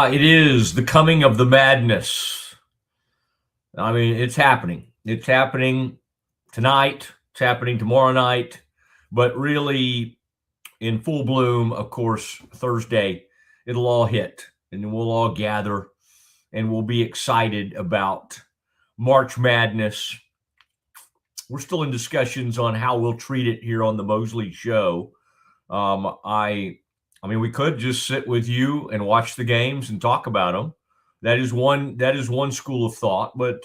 It is the coming of the madness. I mean, it's happening. It's happening tonight. It's happening tomorrow night. But really, in full bloom, of course, Thursday, it'll all hit. And we'll all gather and we'll be excited about March Madness. We're still in discussions on how we'll treat it here on the Mosley Show. I mean, we could just sit with you and watch the games and talk about them. That is one school of thought. But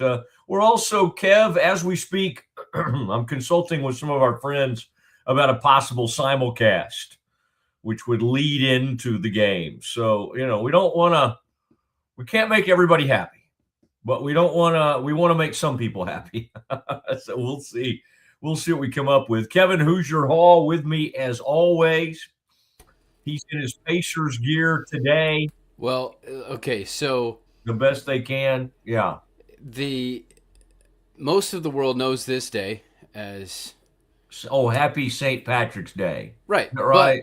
we're also, Kev, as we speak, I'm consulting with some of our friends about a possible simulcast, which would lead into the game. So, we can't make everybody happy, but we want to make some people happy. So we'll see. We'll see what we come up with. Kevin Hoosier Hall with me as always. He's in his Pacers gear today. Well, okay, so the best they can. Yeah. Most of the world knows this day as happy St. Patrick's Day. Right. Right.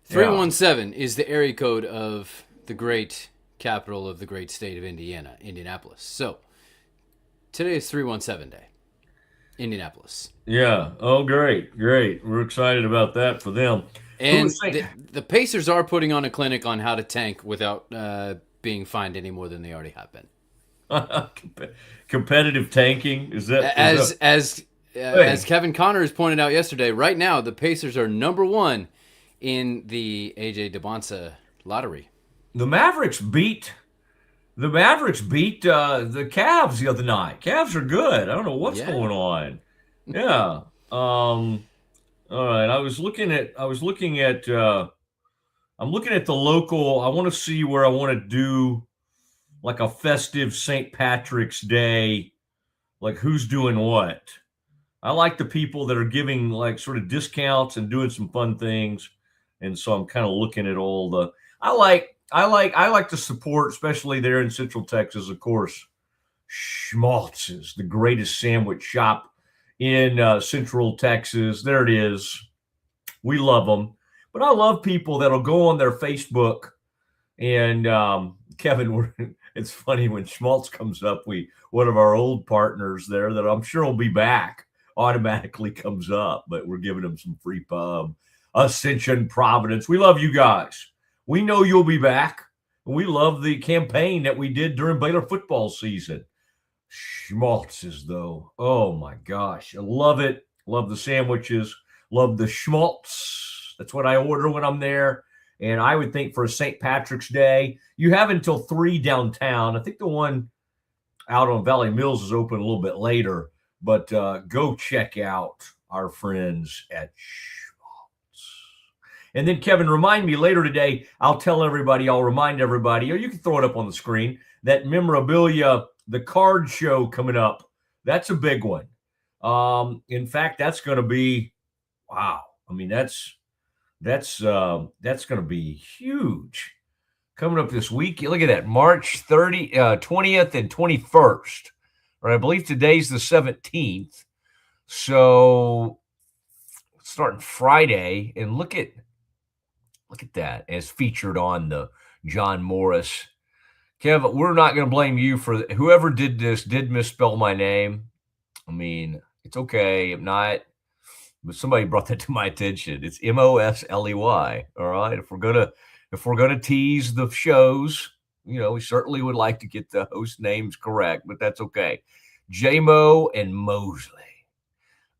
317 is the area code of the great capital of the great state of Indiana, Indianapolis. So today is 317 Day. Indianapolis. Yeah. Oh, great. We're excited about that for them. And the Pacers are putting on a clinic on how to tank without being fined any more than they already have been. Competitive tanking is that as Kevin Connors pointed out yesterday. Right now, the Pacers are number one in the AJ DeBonsa lottery. The Mavericks beat the Cavs the other night. Cavs are good. I don't know what's going on. Yeah. All right, I'm looking at the local. I want to see where I want to do like a festive St. Patrick's Day, like who's doing what. I like the people that are giving like sort of discounts and doing some fun things, and so I'm kind of looking at all the. I like to support, especially there in Central Texas, of course. Schmaltz is the greatest sandwich shop in Central Texas. There it is. We love them. But I love people that'll go on their Facebook and Kevin, it's funny when Schmaltz comes up, one of our old partners there that I'm sure will be back automatically comes up, but we're giving him some free pub. Ascension Providence. We love you guys. We know you'll be back. We love the campaign that we did during Baylor football season. Schmaltz's, though. Oh, my gosh. I love it. Love the sandwiches. Love the schmaltz. That's what I order when I'm there. And I would think for a St. Patrick's Day, you have until 3 downtown. I think the one out on Valley Mills is open a little bit later. But go check out our friends at Schmaltz. And then, Kevin, remind me later today, I'll remind everybody, or you can throw it up on the screen, that memorabilia, the card show coming up. That's a big one. In fact, that's going to be, wow. I mean, that's going to be huge. Coming up this week. Look at that, March 20th and 21st. Right, I believe today's the 17th. So starting Friday, and look at that as featured on the John Morris. Kev, we're not going to blame you for whoever did this did misspell my name. I mean, it's okay. I'm not, but somebody brought that to my attention. It's Mosley. All right. If we're gonna tease the shows, we certainly would like to get the host names correct, but that's okay. J-Mo and Mosley.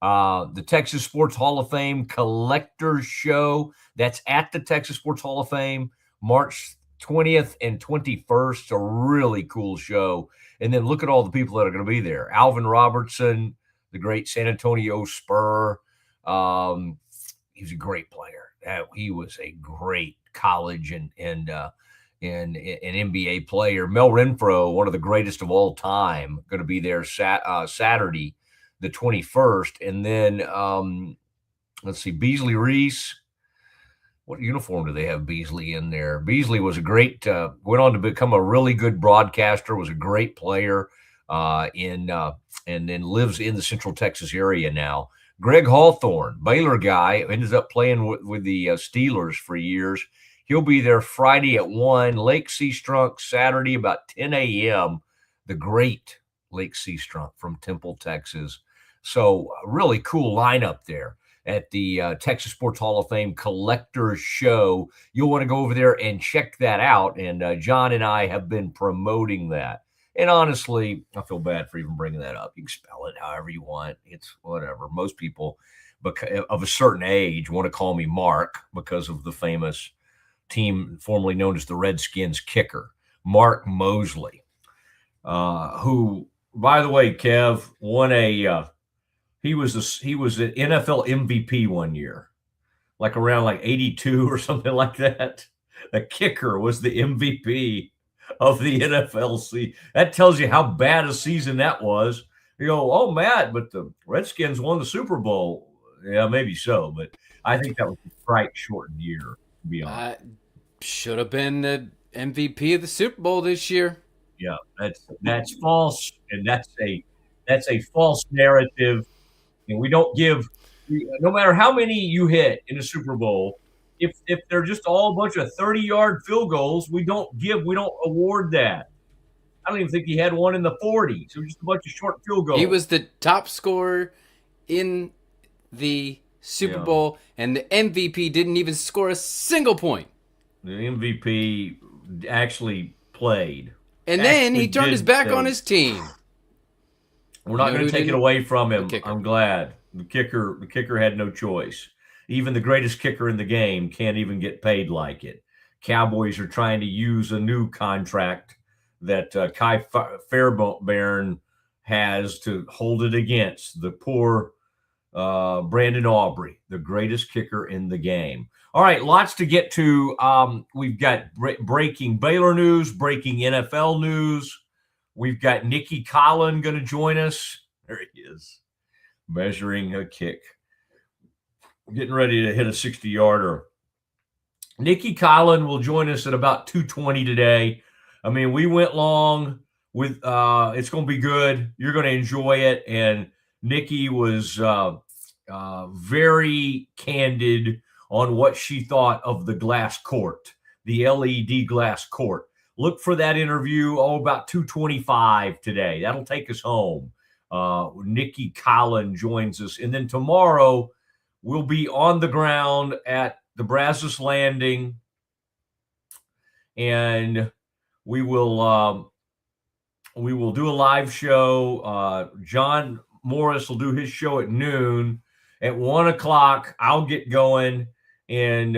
The Texas Sports Hall of Fame Collectors Show. That's at the Texas Sports Hall of Fame, March 20th and 21st. A really cool show. And then look at all the people that are going to be there. Alvin Robertson, the great San Antonio Spur. He was a great player. He was a great college and an NBA player. Mel Renfro, one of the greatest of all time, going to be there Saturday, the 21st. And then, let's see, Beasley Reese. What uniform do they have Beasley in there? Beasley was a great, went on to become a really good broadcaster, was a great player and then lives in the Central Texas area now. Greg Hawthorne, Baylor guy, ended up playing with the Steelers for years. He'll be there Friday at 1, Lake Seastrunk Saturday about 10 a.m. The great Lake Seastrunk from Temple, Texas. So really cool lineup there at the Texas Sports Hall of Fame Collectors Show. You'll want to go over there and check that out. And John and I have been promoting that. And honestly, I feel bad for even bringing that up. You can spell it however you want. It's whatever. Most people of a certain age want to call me Mark because of the famous team formerly known as the Redskins kicker, Mark Mosley, who, by the way, Kev, won he was an NFL MVP one year, like around like 82 or something like that. The kicker was the MVP of the NFL. That tells you how bad a season that was. You go, oh, Matt, but the Redskins won the Super Bowl. Yeah, maybe so, but I think that was a strike-shortened year, to be honest. Should have been the MVP of the Super Bowl this year. Yeah, that's false, and that's a false narrative. And we don't give, no matter how many you hit in a Super Bowl, if they're just all a bunch of 30-yard field goals, we don't award that. I don't even think he had one in the 40s. It was just a bunch of short field goals. He was the top scorer in the Super Bowl, and the MVP didn't even score a single point. The MVP actually played. And then he turned his back on his team. We're not going to take it away from him. I'm glad. The kicker had no choice. Even the greatest kicker in the game can't even get paid like it. Cowboys are trying to use a new contract that Kai Fairbairn has to hold it against the poor Brandon Aubrey, the greatest kicker in the game. All right, lots to get to. We've got breaking Baylor news, breaking NFL news. We've got Nicki Collen going to join us. There he is, measuring a kick. Getting ready to hit a 60-yarder. Nicki Collen will join us at about 2:20 today. I mean, we went long with it's going to be good. You're going to enjoy it. And Nicki was very candid on what she thought of the glass court, the LED glass court. Look for that interview, about 2:25 today. That'll take us home. Nicki Collen joins us. And then tomorrow, we'll be on the ground at the Brazos Landing, and we will do a live show. John Morris will do his show at noon. At 1 o'clock, I'll get going, and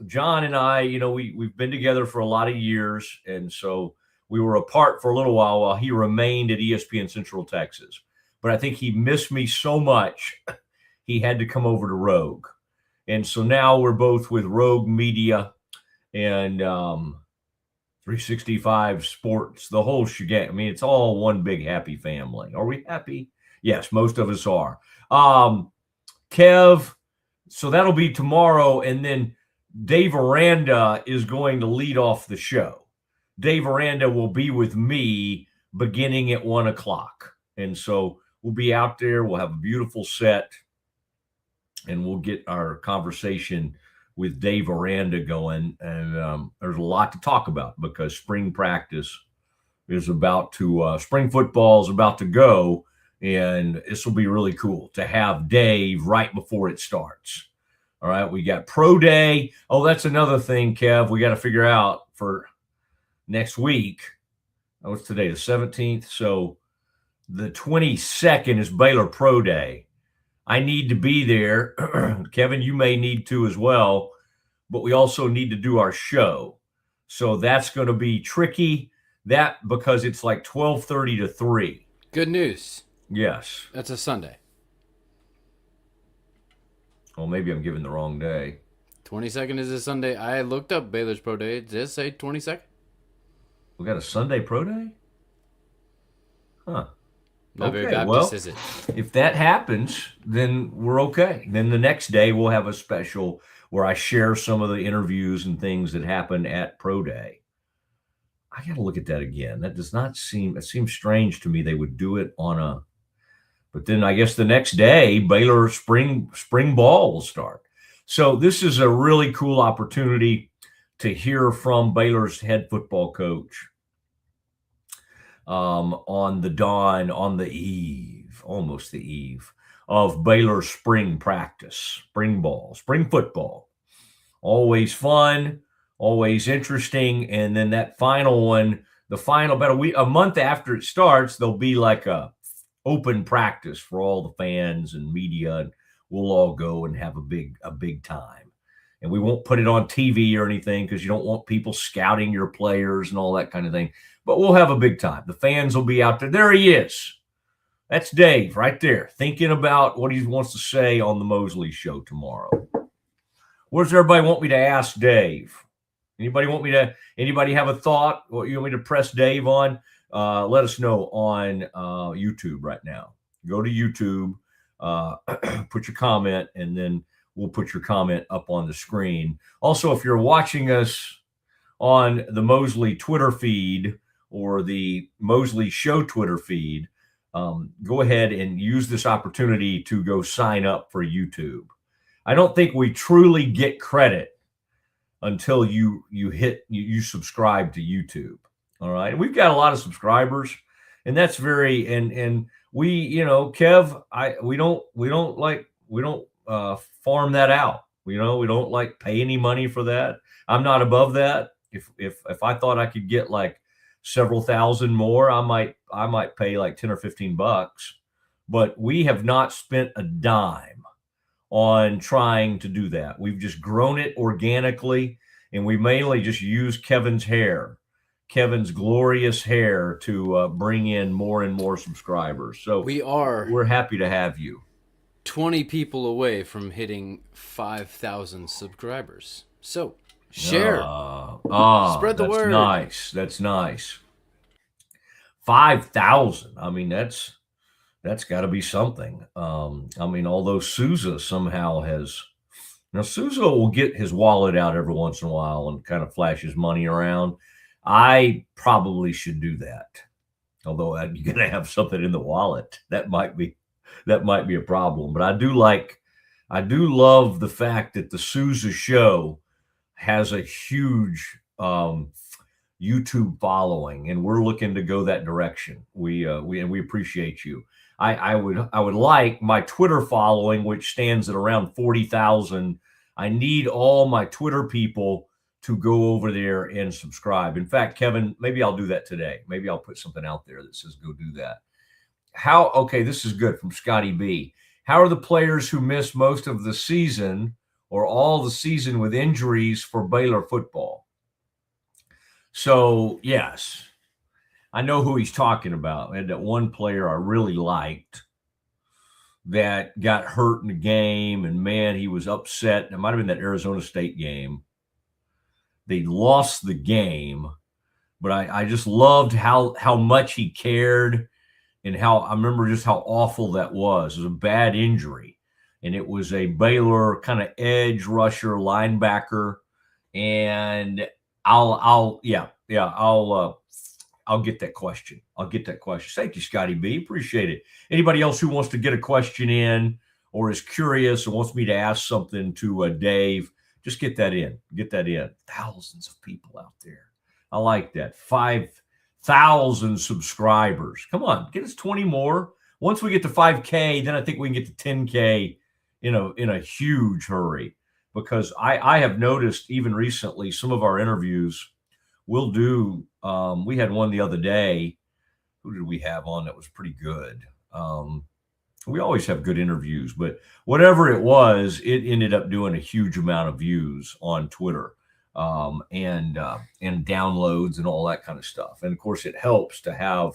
John and I, we've been together for a lot of years, and so we were apart for a little while he remained at ESPN Central Texas. But I think he missed me so much, he had to come over to Rogue. And so now we're both with Rogue Media and 365 Sports, the whole shebang. I mean, it's all one big happy family. Are we happy? Yes, most of us are. Kev, so that'll be tomorrow. And then Dave Aranda is going to lead off the show. Dave Aranda will be with me beginning at 1 o'clock. And so we'll be out there. We'll have a beautiful set. And we'll get our conversation with Dave Aranda going. And there's a lot to talk about because spring practice is about to, spring football is about to go. And this will be really cool to have Dave right before it starts. All right, we got Pro Day. Oh, that's another thing, Kev, we got to figure out for next week. Oh, it's today, the 17th. So the 22nd is Baylor Pro Day. I need to be there. Kevin, you may need to as well, but we also need to do our show. So that's going to be tricky. That because it's like 12:30 to 3. Good news. Yes. That's a Sunday. Well, maybe I'm giving the wrong day. 22nd is a Sunday. I looked up Baylor's Pro Day. It does say 22nd. We got a Sunday Pro Day? Huh. Not very Baptist, is it? If that happens, then we're okay. Then the next day we'll have a special where I share some of the interviews and things that happened at Pro Day. I got to look at that again. That does not seem, it seems strange to me they would do it on But then I guess the next day, Baylor spring ball will start. So this is a really cool opportunity to hear from Baylor's head football coach on the eve, almost the eve of Baylor's spring practice, spring ball, spring football. Always fun, always interesting. And then that final one, about a month after it starts, there'll be like a open practice for all the fans and media, and we'll all go and have a big time. And we won't put it on TV or anything because you don't want people scouting your players and all that kind of thing. But we'll have a big time. The fans will be out there. There he is. That's Dave right there, thinking about what he wants to say on the Mosley Show tomorrow. What does everybody want me to ask Dave? Anybody have a thought? What you want me to press Dave on? Let us know on YouTube right now. Go to YouTube, put your comment, and then we'll put your comment up on the screen. Also, if you're watching us on the Mosley Twitter feed or the Mosley Show Twitter feed, go ahead and use this opportunity to go sign up for YouTube. I don't think we truly get credit until you subscribe to YouTube. All right. We've got a lot of subscribers, and that's very, and we, Kev, we don't farm that out. We don't like pay any money for that. I'm not above that. If I thought I could get like several thousand more, I might pay like 10 or 15 bucks, but we have not spent a dime on trying to do that. We've just grown it organically, and we mainly just use Kevin's glorious hair to bring in more and more subscribers. So we're happy to have you. 20 people away from hitting 5,000 subscribers. So share, spread the word. That's nice. 5,000. I mean, that's got to be something. Although Sousa somehow has. Now, Sousa will get his wallet out every once in a while and kind of flash his money around. I probably should do that. Although you're going to have something in the wallet. That might be a problem. But I do love the fact that the Sousa Show has a huge YouTube following, and we're looking to go that direction. We appreciate you. I would like my Twitter following, which stands at around 40,000. I need all my Twitter people to go over there and subscribe. In fact, Kevin, maybe I'll do that today. Maybe I'll put something out there that says go do that. Okay, this is good from Scotty B. How are the players who missed most of the season or all the season with injuries for Baylor football? So, yes, I know who he's talking about. I had that one player I really liked that got hurt in the game, and man, he was upset. It might have been that Arizona State game. They lost the game, but I just loved how much he cared, and how I remember just how awful that was. It was a bad injury, and it was a Baylor kind of edge rusher linebacker, and I'll get that question. Thank you, Scotty B. Appreciate it. Anybody else who wants to get a question in or is curious or wants me to ask something to Dave, just get that in. Thousands of people out there. I like that. 5,000 subscribers. Come on, get us 20 more. Once we get to 5K, then I think we can get to 10K in a huge hurry. Because I have noticed even recently some of our interviews we'll do. We had one the other day. Who did we have on that was pretty good? We always have good interviews, but whatever it was, it ended up doing a huge amount of views on Twitter and downloads and all that kind of stuff. And of course, it helps to have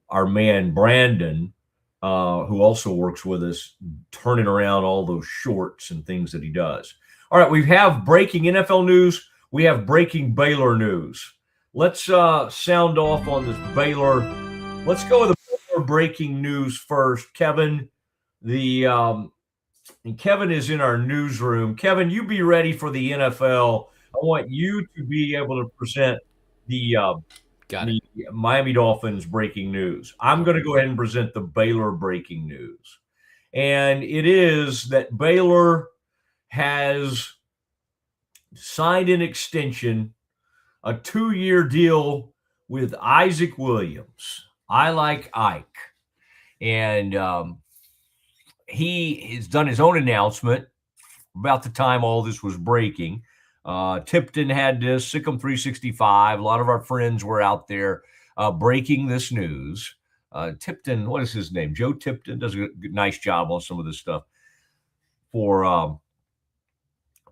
our man Brandon, who also works with us, turning around all those shorts and things that he does. All right, we have breaking NFL news. We have breaking Baylor news. Let's sound off on this Baylor. Let's go with the Baylor breaking news first. Kevin, and Kevin is in our newsroom. Kevin, you be ready for the NFL. I want you to be able to present the Miami Dolphins breaking news. I'm going to go ahead and present the Baylor breaking news. And it is that Baylor has signed an extension, a 2-year deal with Isaac Williams. I like Ike. And he has done his own announcement about the time all this was breaking. Tipton had this, Sikkim 365. A lot of our friends were out there breaking this news. Tipton, what is his name? Joe Tipton does a nice job on some of this stuff for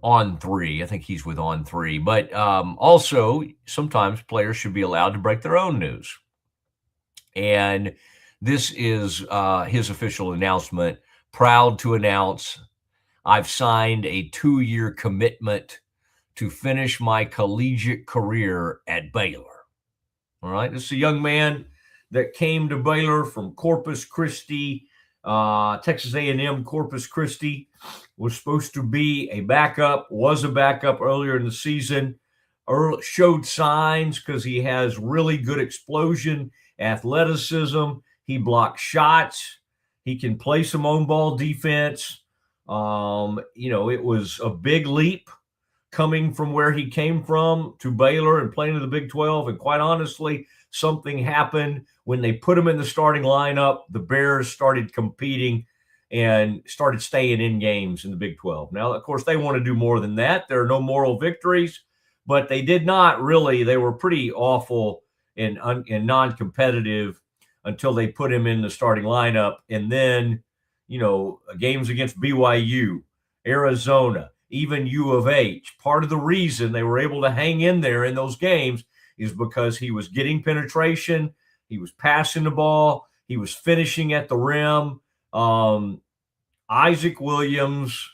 On 3. I think he's with On 3. But also, sometimes players should be allowed to break their own news. And this is his official announcement. Proud to announce I've signed a 2-year commitment to finish my collegiate career at Baylor. All right. This is a young man that came to Baylor from Corpus Christi, Texas A&M Corpus Christi. Was supposed to be a backup, was a backup earlier in the season. Showed signs because he has really good explosion, athleticism. He blocks shots. He can play some own ball defense. It was a big leap coming from where he came from to Baylor and playing in the Big 12. And quite honestly, something happened when they put him in the starting lineup. The Bears started competing and started staying in games in the Big 12. Now, of course, they want to do more than that. There are no moral victories, but they did not really. They were pretty awful and non-competitive until they put him in the starting lineup. And then, games against BYU, Arizona, even U of H. Part of the reason they were able to hang in there in those games is because he was getting penetration, he was passing the ball, he was finishing at the rim. Isaac Williams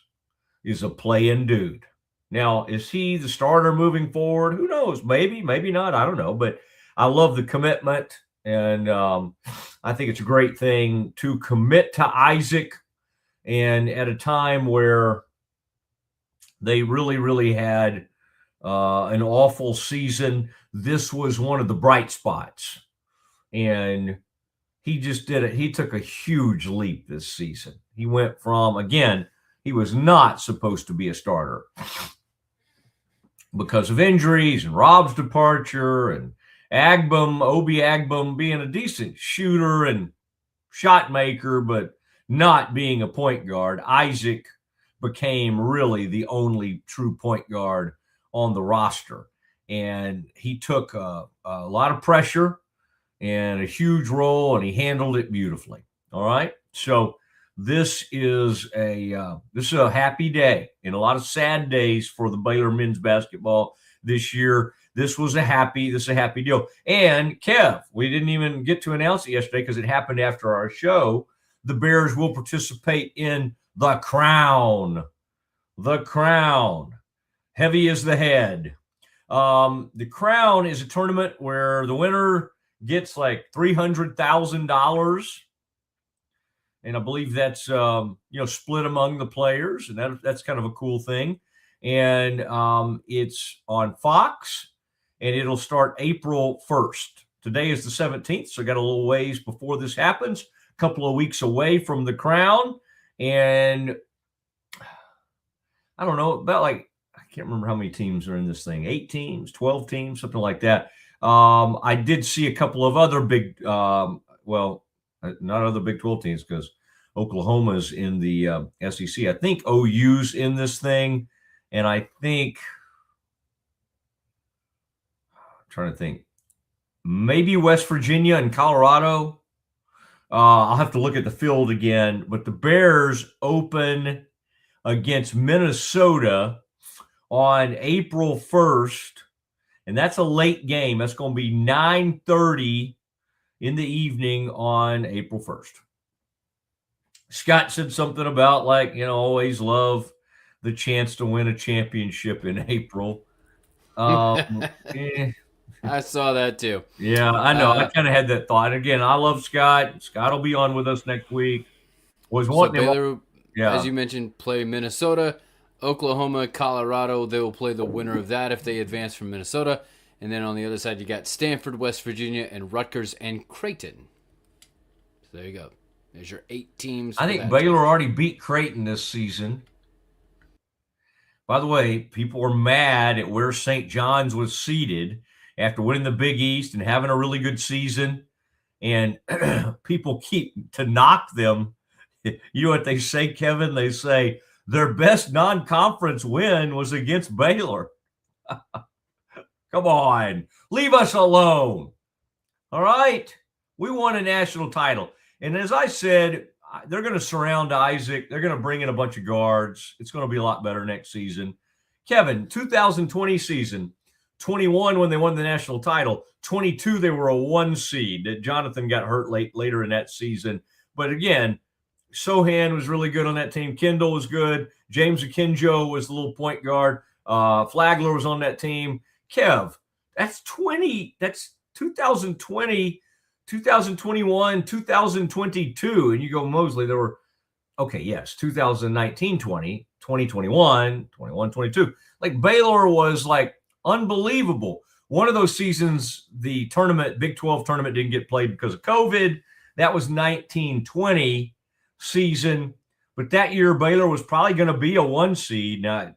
is a playing dude. Now, is he the starter moving forward? Who knows? Maybe, maybe not. I don't know. But I love the commitment, and I think it's a great thing to commit to Isaac. And at a time where they really, really had an awful season, this was one of the bright spots. And he just did it. He took a huge leap this season. He went from, again, he was not supposed to be a starter because of injuries and Rob's departure and Obi Agbum being a decent shooter and shot maker, but not being a point guard. Isaac became really the only true point guard on the roster. And he took a lot of pressure and a huge role, and he handled it beautifully. All right. So this is a happy day and a lot of sad days for the Baylor men's basketball this year. This was a happy deal. And Kev, we didn't even get to announce it yesterday because it happened after our show. The Bears will participate in the Crown. The Crown. Heavy is the head. The Crown is a tournament where the winner gets like $300,000, and I believe that's split among the players, and that's kind of a cool thing. And it's on Fox, and it'll start April 1st. Today is the 17th, so I got a little ways before this happens. A couple of weeks away from the Crown, and I don't know, about I can't remember how many teams are in this thing. 8 teams, 12 teams, something like that. I did see a couple of other big, not other Big 12 teams because Oklahoma's in the SEC. I think OU's in this thing, and I think I'm trying to think, maybe West Virginia and Colorado. I'll have to look at the field again, but the Bears open against Minnesota on April 1st. And that's a late game. That's going to be 9:30 in the evening on April 1st. Scott said something about always love the chance to win a championship in April. I saw that too. Yeah, I know. I kind of had that thought. Again, I love Scott. Scott will be on with us next week. Baylor, as you mentioned, play Minnesota. Oklahoma, Colorado, they will play the winner of that if they advance from Minnesota. And then on the other side, you got Stanford, West Virginia, and Rutgers and Creighton. So there you go. There's your 8 teams. I think Baylor already beat Creighton this season. By the way, people were mad at where St. John's was seated after winning the Big East and having a really good season. And people keep to knock them. You know what they say, Kevin? They say their best non-conference win was against Baylor. Come on, leave us alone. All right? We won a national title. And as I said, they're going to surround Isaac. They're going to bring in a bunch of guards. It's going to be a lot better next season. Kevin, 2020 season, 21 when they won the national title, 22 they were a 1 seed. Jonathan got hurt later in that season. But again, Sohan was really good on that team. Kendall was good. James Akinjo was the little point guard. Flagler was on that team. Kev, that's 2020, 2021, 2022. And you go, Mosley, there were, okay, yes, 2019, 20, 2021, 21, 22. Like Baylor was like unbelievable. One of those seasons, the tournament, Big 12 tournament didn't get played because of COVID. That was 1920 season. But that year, Baylor was probably going to be a 1 seed. Now,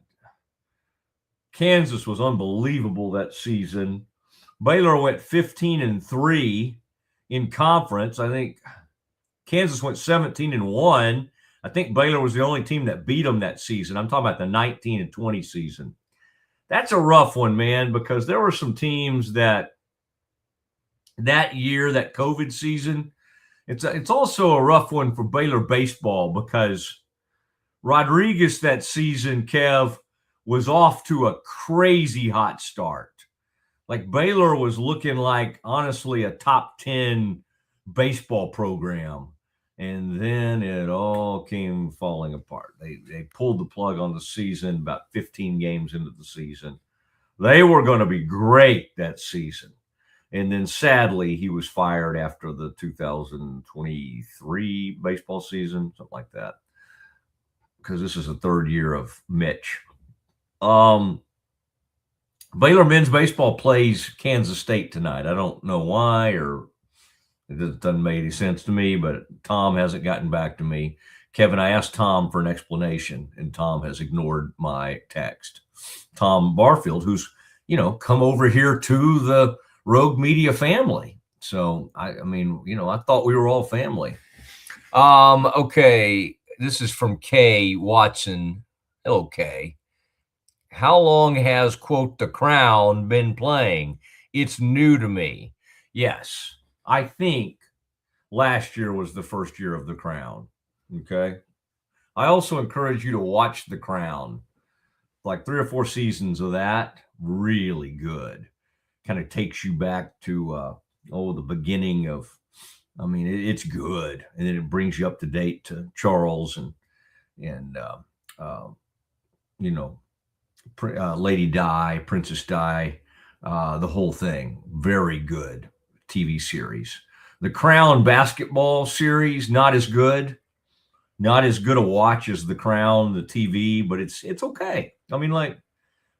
Kansas was unbelievable that season. Baylor went 15-3 in conference. I think Kansas went 17-1. I think Baylor was the only team that beat them that season. I'm talking about the 19 and 20 season. That's a rough one, man, because there were some teams that year, that COVID season, it's also a rough one for Baylor baseball because Rodriguez that season, Kev, was off to a crazy hot start. Like Baylor was looking like, honestly, a top 10 baseball program. And then it all came falling apart. They pulled the plug on the season about 15 games into the season. They were going to be great that season. And then sadly, he was fired after the 2023 baseball season, something like that, because this is the 3rd year of Mitch. Baylor men's baseball plays Kansas State tonight. I don't know why, or it doesn't make any sense to me, but Tom hasn't gotten back to me. Kevin, I asked Tom for an explanation, and Tom has ignored my text. Tom Barfield, who's, come over here to the Rogue Media family. So, I thought we were all family. Okay, this is from Kay Watson. Hello, Kay. How long has, quote, The Crown been playing? It's new to me. Yes, I think last year was the first year of The Crown. Okay. I also encourage you to watch The Crown. Like 3 or 4 seasons of that, really good. Kind of takes you back to, the beginning of, it's good. And then it brings you up to date to Charles and Lady Di, Princess Di, the whole thing. Very good TV series. The Crown basketball series, not as good. Not as good a watch as The Crown, the TV, but it's okay.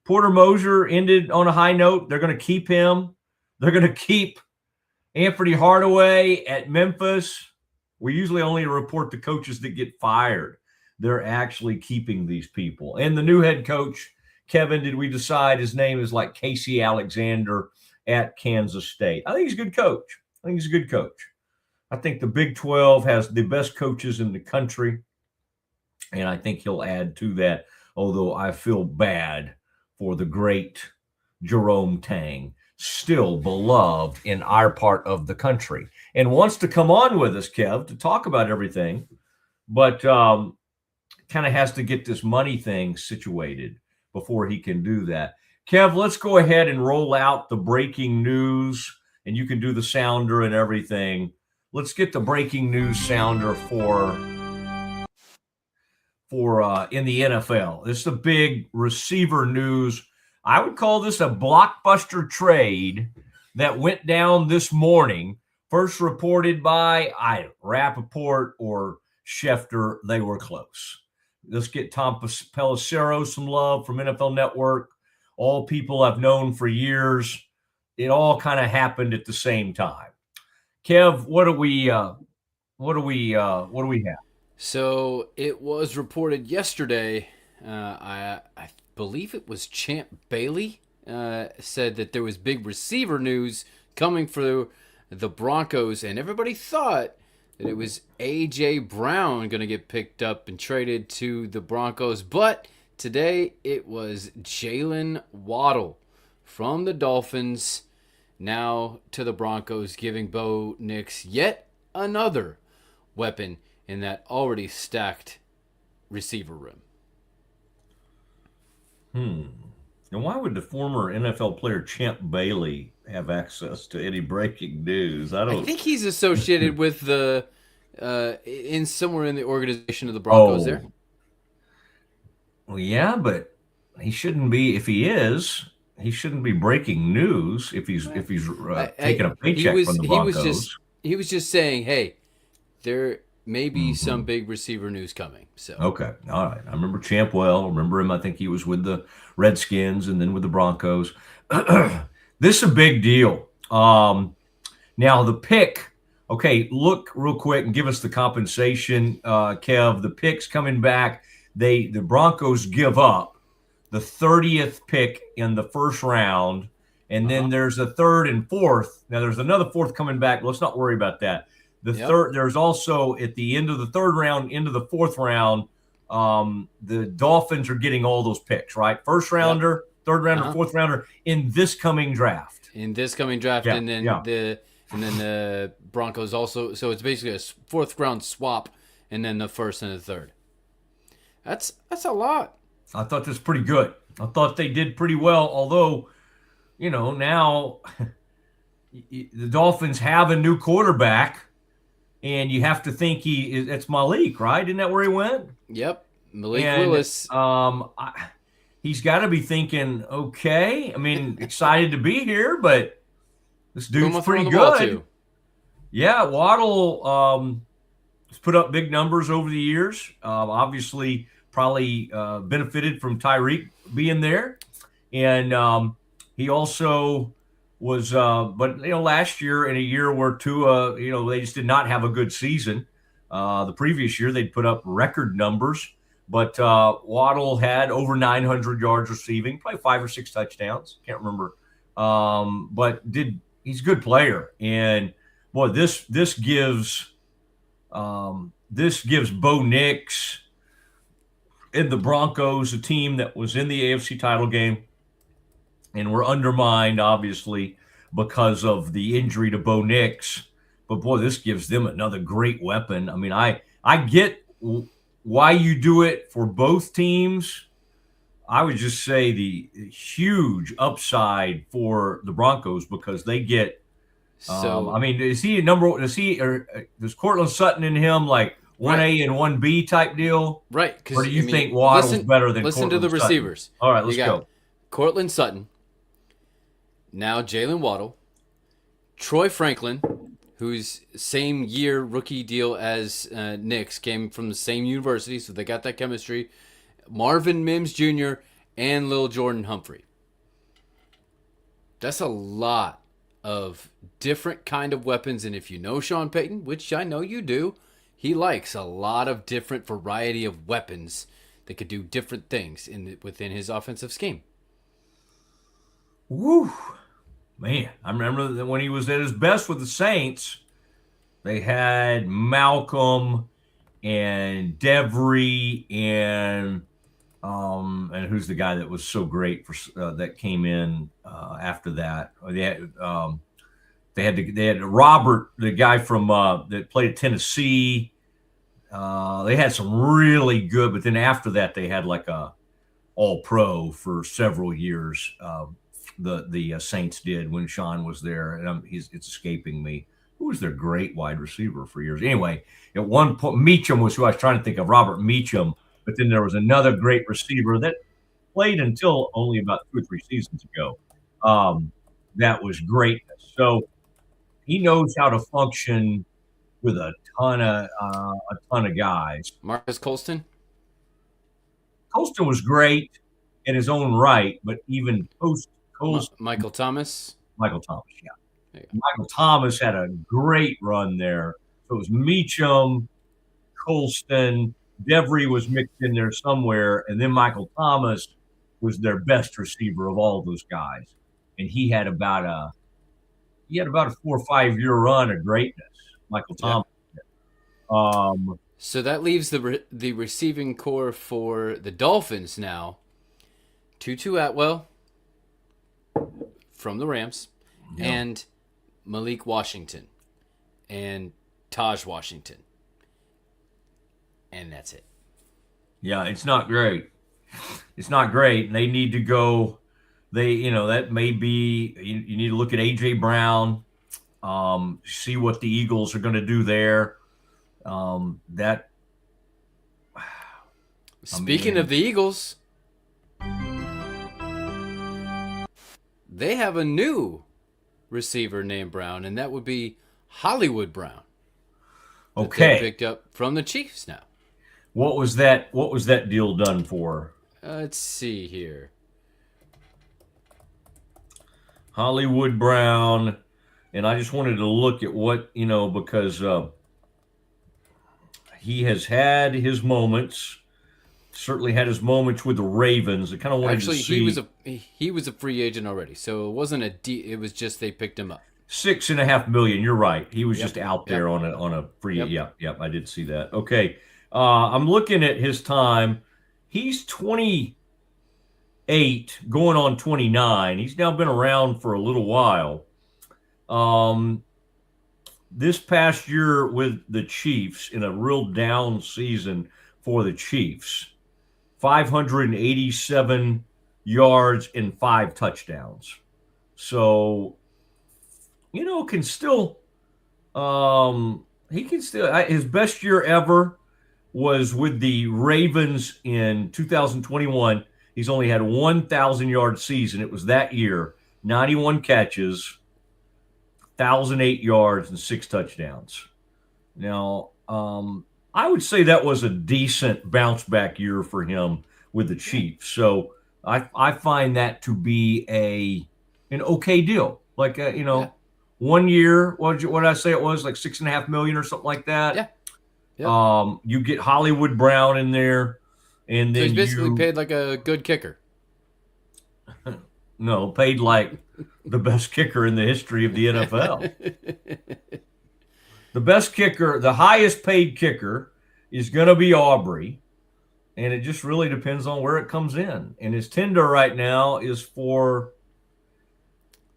Porter Moser ended on a high note. They're going to keep him. They're going to keep Anthony Hardaway at Memphis. We usually only report the coaches that get fired. They're actually keeping these people. And the new head coach, Kevin, did we decide his name is like Casey Alexander at Kansas State? I think he's a good coach. I think the Big 12 has the best coaches in the country, and I think he'll add to that, although I feel bad for the great Jerome Tang, still beloved in our part of the country, and wants to come on with us, Kev, to talk about everything, but kind of has to get this money thing situated before he can do that. Kev, let's go ahead and roll out the breaking news, and you can do the sounder and everything. Let's get the breaking news sounder for in the NFL. This is the big receiver news. I would call this a blockbuster trade that went down this morning. First reported by Rappaport or Schefter. They were close. Let's get Tom Pelissero some love from NFL Network. All people I've known for years. it all kind of happened at the same time. Kev, what do we have? So it was reported yesterday. I believe it was Champ Bailey said that there was big receiver news coming for the Broncos, and everybody thought that it was A.J. Brown going to get picked up and traded to the Broncos, but today it was Jalen Waddle from the Dolphins now to the Broncos, giving Bo Nix yet another weapon in that already stacked receiver room. And why would the former NFL player Champ Bailey have access to any breaking news? I think he's associated with the in somewhere in the organization of the Broncos. There. Well, yeah, but he shouldn't be. If he is, he shouldn't be breaking news. If he's taking a paycheck from the Broncos. He was just saying, hey, there may be some big receiver news coming. So okay, all right. I remember Champ well. I remember him. I think he was with the Redskins and then with the Broncos. This is a big deal. Now the pick. Okay, look real quick and give us the compensation, Kev. The pick's coming back. The Broncos give up the 30th pick in the first round, and then there's a third and fourth. Now there's another fourth coming back. Let's not worry about that. Third, there's also at the end of the third round, into the fourth round, the Dolphins are getting all those picks, right? First rounder, third rounder, fourth rounder in this coming draft. And then the Broncos also. So it's basically a fourth round swap, and then the first and the third. That's a lot. I thought that's pretty good. I thought they did pretty well, although, now the Dolphins have a new quarterback. And you have to think it's Malik, right? Isn't that where he went? Yep, Malik Willis. He's got to be thinking, okay. I mean, excited to be here, but this dude's pretty good. Yeah, Waddle has put up big numbers over the years. Obviously, probably benefited from Tyreek being there, and he also was, but last year in a year where Tua, they just did not have a good season. The previous year they'd put up record numbers, but Waddle had over 900 yards receiving, probably 5 or 6 touchdowns. Can't remember, but he's a good player, and boy, this gives Bo Nix and the Broncos, a team that was in the AFC title game, and were undermined, obviously, because of the injury to Bo Nix. But, boy, this gives them another great weapon. I mean, I get why you do it for both teams. I would just say the huge upside for the Broncos because they get is he a number? Does Cortland Sutton and him like 1A and 1B type deal? Right. Or do you think Waddle's better than Listen Cortland to the receivers. Sutton? All right, let's go. Cortland Sutton. Now Jalen Waddle, Troy Franklin, who's same year rookie deal as Nix, came from the same university, so they got that chemistry. Marvin Mims Jr. and Lil Jordan Humphrey. That's a lot of different kind of weapons, and if you know Sean Payton, which I know you do, he likes a lot of different variety of weapons that could do different things within his offensive scheme. Woo. Man, I remember that when he was at his best with the Saints, they had Malcolm and Devery and who's the guy that was so great for that came in after that? They had Robert, the guy from that played at Tennessee. They had some really good, but then after that they had like a All-Pro for several years. The Saints did when Sean was there, and it's escaping me. Who was their great wide receiver for years? Anyway, at one point, Meacham was who I was trying to think of, Robert Meacham. But then there was another great receiver that played until only about 2 or 3 seasons ago. That was great. So he knows how to function with a ton of guys. Marcus Colston was great in his own right, but even post Colston, Michael Thomas. Michael Thomas, yeah. There you Michael Thomas had a great run there. So it was Meacham, Colston, Devery was mixed in there somewhere, and then Michael Thomas was their best receiver of all those guys. And he had about a 4 or 5 year run of greatness, Michael go. Thomas. So that leaves the receiving core for the Dolphins now. Tutu Atwell from the Rams, Yeah. and Malik Washington, and Taj Washington. And that's it. Yeah, it's not great. It's not great. And they need to go. That may be, you need to look at A.J. Brown, see what the Eagles are going to do there. Speaking of the Eagles, they have a new receiver named Brown, and that would be Hollywood Brown. Okay. They picked up from the Chiefs now. What was that deal done for? Let's see here. Hollywood Brown, and I just wanted to look at what, because he has had his moments. Certainly had his moments with the Ravens. I kind of wanted to see. He was a free agent already, so it wasn't it was just they picked him up. $6.5 million. You're right. He was just out there on a free. Yep. I did see that. Okay, I'm looking at his time. He's 28, going on 29. He's now been around for a little while. This past year with the Chiefs, in a real down season for the Chiefs, 587 yards and 5 touchdowns. So, can still, he can still, his best year ever was with the Ravens in 2021. He's only had 1,000-yard season. It was that year, 91 catches, 1,008 yards, and 6 touchdowns. Now, I would say that was a decent bounce back year for him with the Chiefs. So I find that to be an okay deal. Like, 1 year, what did I say it was? Like $6.5 million or something like that. Yeah. Yep. You get Hollywood Brown in there, and then so he's basically paid like a good kicker. No, paid like the best kicker in the history of the NFL. The best kicker, the highest paid kicker, is going to be Aubrey, and it just really depends on where it comes in. And his tender right now is for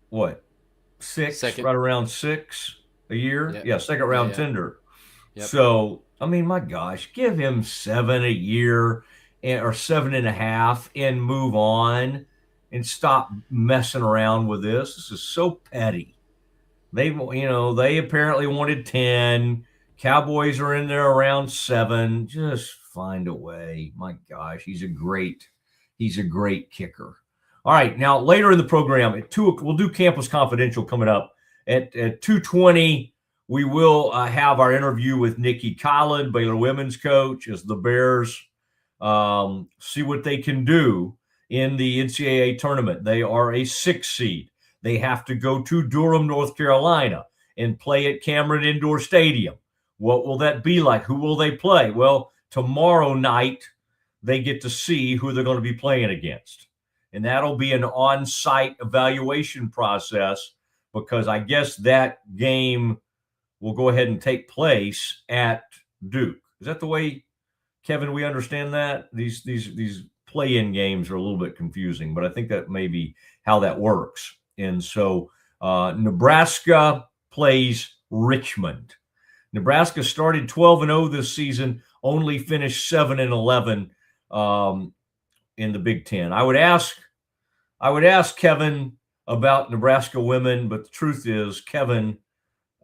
what? 6, Second. right around 6 a year. Yep. Yeah, second round tender. Yep. So, I mean, my gosh, give him 7 a year or 7.5 and move on and stop messing around with this. This is so petty. They apparently wanted 10. Cowboys are in there around 7. Just find a way. My gosh, he's a great kicker. All right, now later in the program at 2, we'll do Campus Confidential coming up at 2:20. We will have our interview with Nicki Collen, Baylor women's coach, as the Bears see what they can do in the NCAA tournament. They are a 6 seed. They have to go to Durham, North Carolina, and play at Cameron Indoor Stadium. What will that be like? Who will they play? Well, tomorrow night, they get to see who they're going to be playing against. And that'll be an on-site evaluation process, because I guess that game will go ahead and take place at Duke. Is that the way, Kevin, we understand that? These play-in games are a little bit confusing, but I think that may be how that works. And so Nebraska plays Richmond. Nebraska started 12-0 this season, only finished 7-11 in the Big Ten. I would ask Kevin about Nebraska women, but the truth is Kevin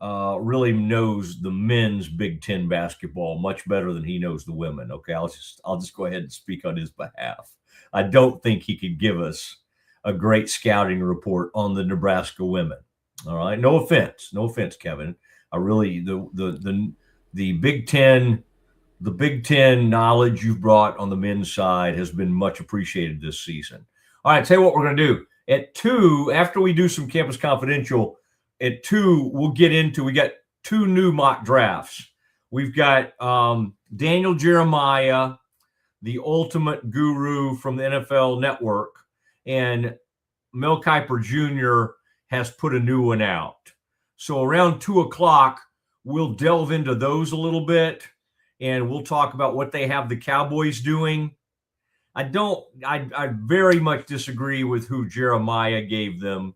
really knows the men's Big Ten basketball much better than he knows the women. Okay, I'll just go ahead and speak on his behalf. I don't think he could give us a great scouting report on the Nebraska women. All right, no offense, Kevin. I really the Big Ten, knowledge you've brought on the men's side has been much appreciated this season. All right, tell you what we're going to do. At 2, after we do some Campus Confidential, at 2, we got 2 new mock drafts. We've got Daniel Jeremiah, the ultimate guru from the NFL Network, and Mel Kiper Jr. has put a new one out. So around 2 o'clock, we'll delve into those a little bit, and we'll talk about what they have the Cowboys doing. I very much disagree with who Jeremiah gave them.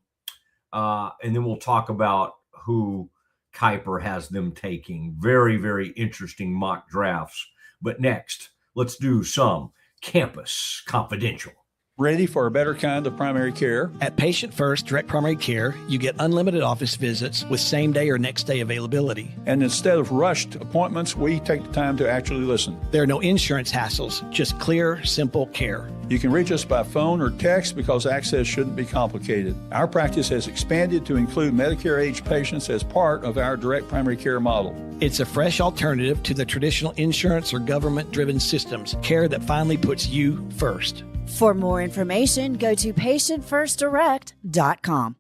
And then we'll talk about who Kiper has them taking. Very, very interesting mock drafts. But next, let's do some Campus Confidential. Ready for a better kind of primary care? At Patient First Direct Primary Care, you get unlimited office visits with same-day or next-day availability. And instead of rushed appointments, we take the time to actually listen. There are no insurance hassles, just clear, simple care. You can reach us by phone or text because access shouldn't be complicated. Our practice has expanded to include Medicare-age patients as part of our direct primary care model. It's a fresh alternative to the traditional insurance or government-driven systems, care that finally puts you first. For more information, go to patientfirstdirect.com.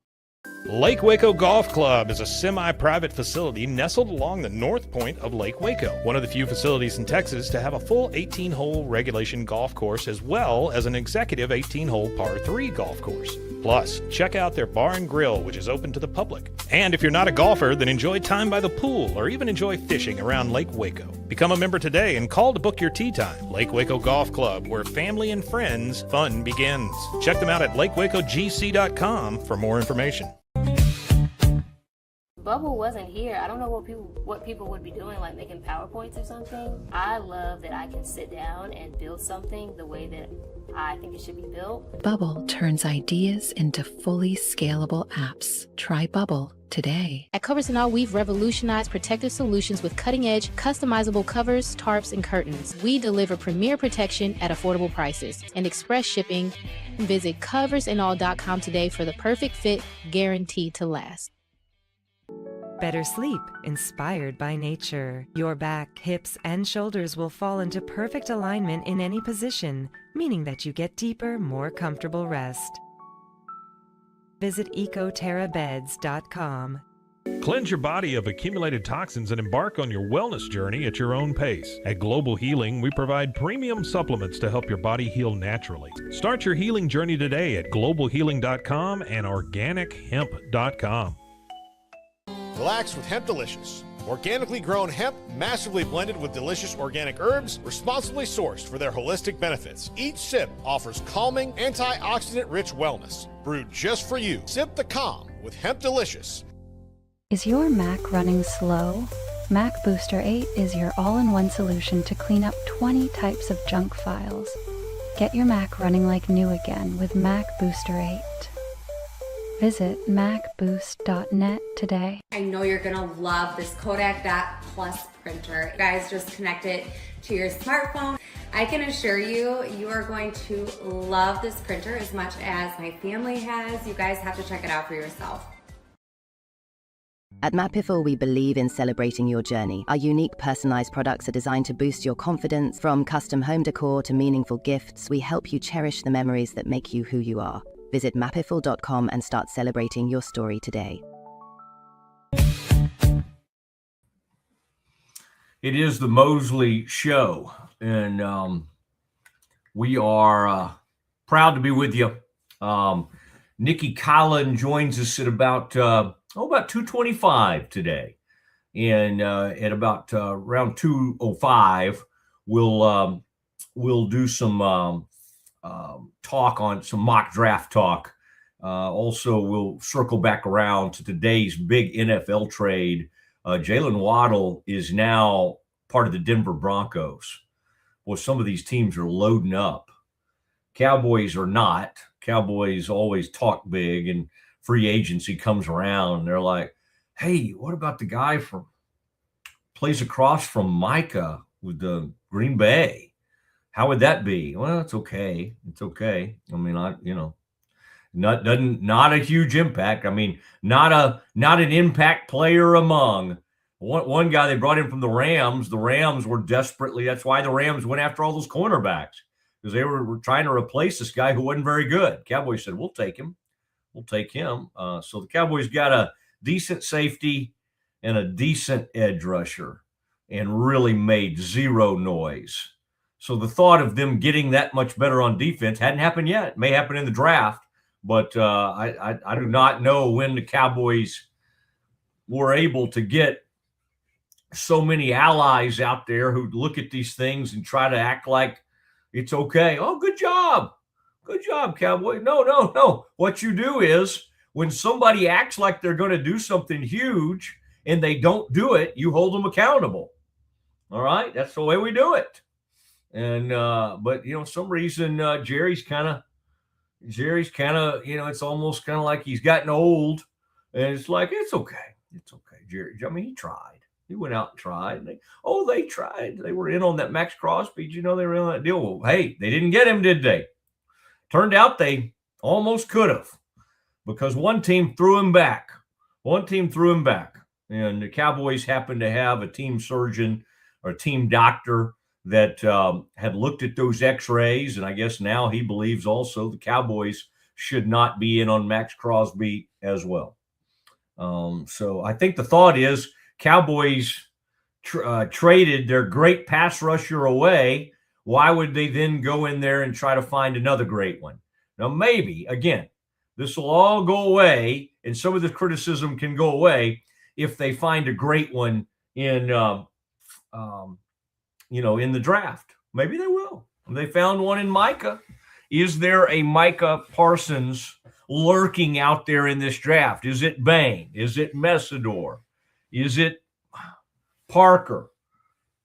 Lake Waco Golf Club is a semi-private facility nestled along the north point of Lake Waco, one of the few facilities in Texas to have a full 18-hole regulation golf course as well as an executive 18-hole par 3 golf course. Plus, check out their bar and grill, which is open to the public. And if you're not a golfer, then enjoy time by the pool or even enjoy fishing around Lake Waco. Become a member today and call to book your tee time. Lake Waco Golf Club, where family and friends fun begins. Check them out at lakewacogc.com for more information. Bubble wasn't here. I don't know what people would be doing, like making PowerPoints or something. I love that I can sit down and build something the way that I think it should be built. Bubble turns ideas into fully scalable apps. Try Bubble today. At Covers and All, we've revolutionized protective solutions with cutting-edge, customizable covers, tarps, and curtains. We deliver premier protection at affordable prices and express shipping. Visit coversandall.com today for the perfect fit, guaranteed to last. Better sleep, inspired by nature. Your back, hips, and shoulders will fall into perfect alignment in any position, meaning that you get deeper, more comfortable rest. Visit ecoterrabeds.com. Cleanse your body of accumulated toxins and embark on your wellness journey at your own pace. At Global Healing, we provide premium supplements to help your body heal naturally. Start your healing journey today at globalhealing.com and organichemp.com. Relax with Hemp Delicious. Organically grown hemp, massively blended with delicious organic herbs, responsibly sourced for their holistic benefits. Each sip offers calming, antioxidant-rich wellness. Brewed just for you. Sip the calm with Hemp Delicious. Is your Mac running slow? Mac Booster 8 is your all-in-one solution to clean up 20 types of junk files. Get your Mac running like new again with Mac Booster 8. Visit macboost.net today. I know you're gonna love this Kodak Dot Plus printer. You guys just connect it to your smartphone. I can assure you, you are going to love this printer as much as my family has. You guys have to check it out for yourself. At Mapiful, we believe in celebrating your journey. Our unique personalized products are designed to boost your confidence. From custom home decor to meaningful gifts, we help you cherish the memories that make you who you are. Visit mapiful.com and start celebrating your story today. It is the Mosley Show, and we are proud to be with you. Nicki Collen joins us at about 2:25 today, and at about around 2:05, we'll do some talk on some mock draft talk. Also, we'll circle back around to today's big NFL trade. Jalen Waddle is now part of the Denver Broncos. Well, some of these teams are loading up. Cowboys are not. Cowboys always talk big, and free agency comes around. And they're like, hey, what about the guy from plays across from Micah with the Green Bay? How would that be? Well, it's okay. It's okay. I mean, not a huge impact. I mean, not an impact player among one guy they brought in from the Rams. The Rams were desperately. That's why the Rams went after all those cornerbacks, because they were trying to replace this guy who wasn't very good. Cowboys said, we'll take him. We'll take him. So the Cowboys got a decent safety and a decent edge rusher and really made zero noise. So the thought of them getting that much better on defense hadn't happened yet. It may happen in the draft, but I do not know when the Cowboys were able to get so many allies out there who look at these things and try to act like it's okay. Oh, good job. Good job, Cowboy. No. What you do is when somebody acts like they're going to do something huge and they don't do it, you hold them accountable. All right? That's the way we do it. And but some reason Jerry's kind of it's almost kind of like he's gotten old, and it's like it's okay, Jerry. I mean, he tried. He went out and tried. And they tried. They were in on that Max Crosby. They were in on that deal. Well, hey, they didn't get him, did they? Turned out they almost could have, because one team threw him back. And the Cowboys happened to have a team surgeon or a team doctor that had looked at those x-rays, and I guess now he believes also the Cowboys should not be in on Max Crosby as well. So I think the thought is Cowboys traded their great pass rusher away. Why would they then go in there and try to find another great one? Now, maybe, again, this will all go away, and some of the criticism can go away if they find a great one in in the draft. Maybe they will. They found one in Micah. Is there a Micah Parsons lurking out there in this draft? Is it Bain? Is it Messidor? Is it Parker?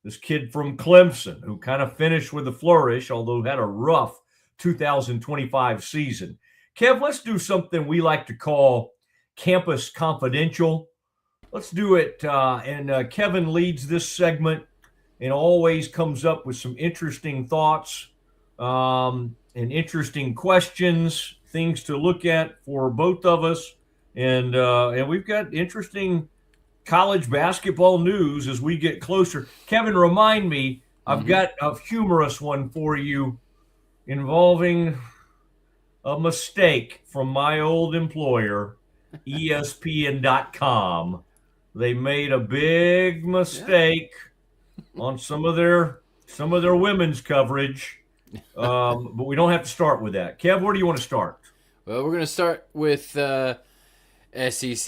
This kid from Clemson who kind of finished with a flourish, although had a rough 2025 season. Kev, let's do something we like to call Campus Confidential. Let's do it. And Kevin leads this segment and always comes up with some interesting thoughts and interesting questions, things to look at for both of us. And we've got interesting college basketball news as we get closer. Kevin, remind me, I've got a humorous one for you involving a mistake from my old employer, ESPN.com. They made a big mistake on some of their women's coverage, but we don't have to start with that. Kev, where do you want to start? Well, we're going to start with SEC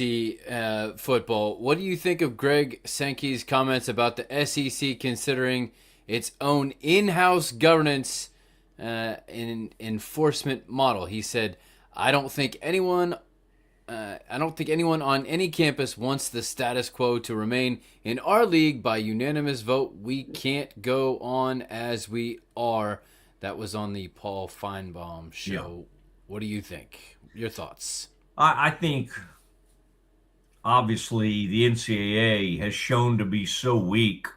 football. What do you think of Greg Sankey's comments about the SEC considering its own in-house governance and enforcement model? He said, I don't think anyone on any campus wants the status quo to remain. In our league, by unanimous vote, we can't go on as we are. That was on the Paul Feinbaum show. Yeah. What do you think? Your thoughts? I think, obviously, the NCAA has shown to be so weak,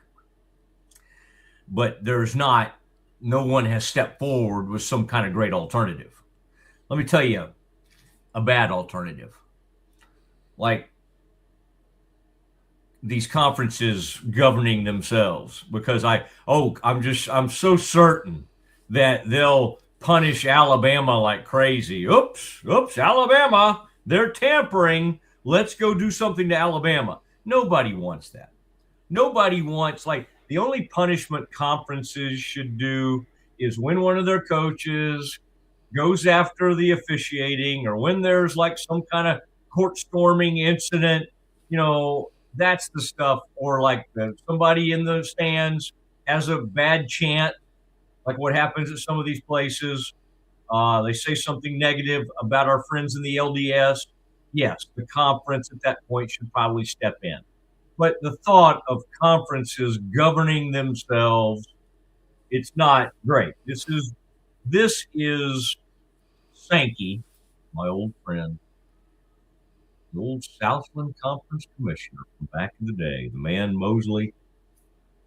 but no one has stepped forward with some kind of great alternative. Let me tell you a bad alternative. Like these conferences governing themselves, because I'm so certain that they'll punish Alabama like crazy. Oops, Alabama, they're tampering. Let's go do something to Alabama. Nobody wants that. Nobody wants, the only punishment conferences should do is when one of their coaches goes after the officiating, or when there's some kind of court storming incident, that's the stuff. Or somebody in the stands has a bad chant, like what happens at some of these places. They say something negative about our friends in the LDS. Yes, the conference at that point should probably step in. But the thought of conferences governing themselves, it's not great. This is Sankey, my old friend, the old Southland Conference Commissioner from back in the day, the man Mosley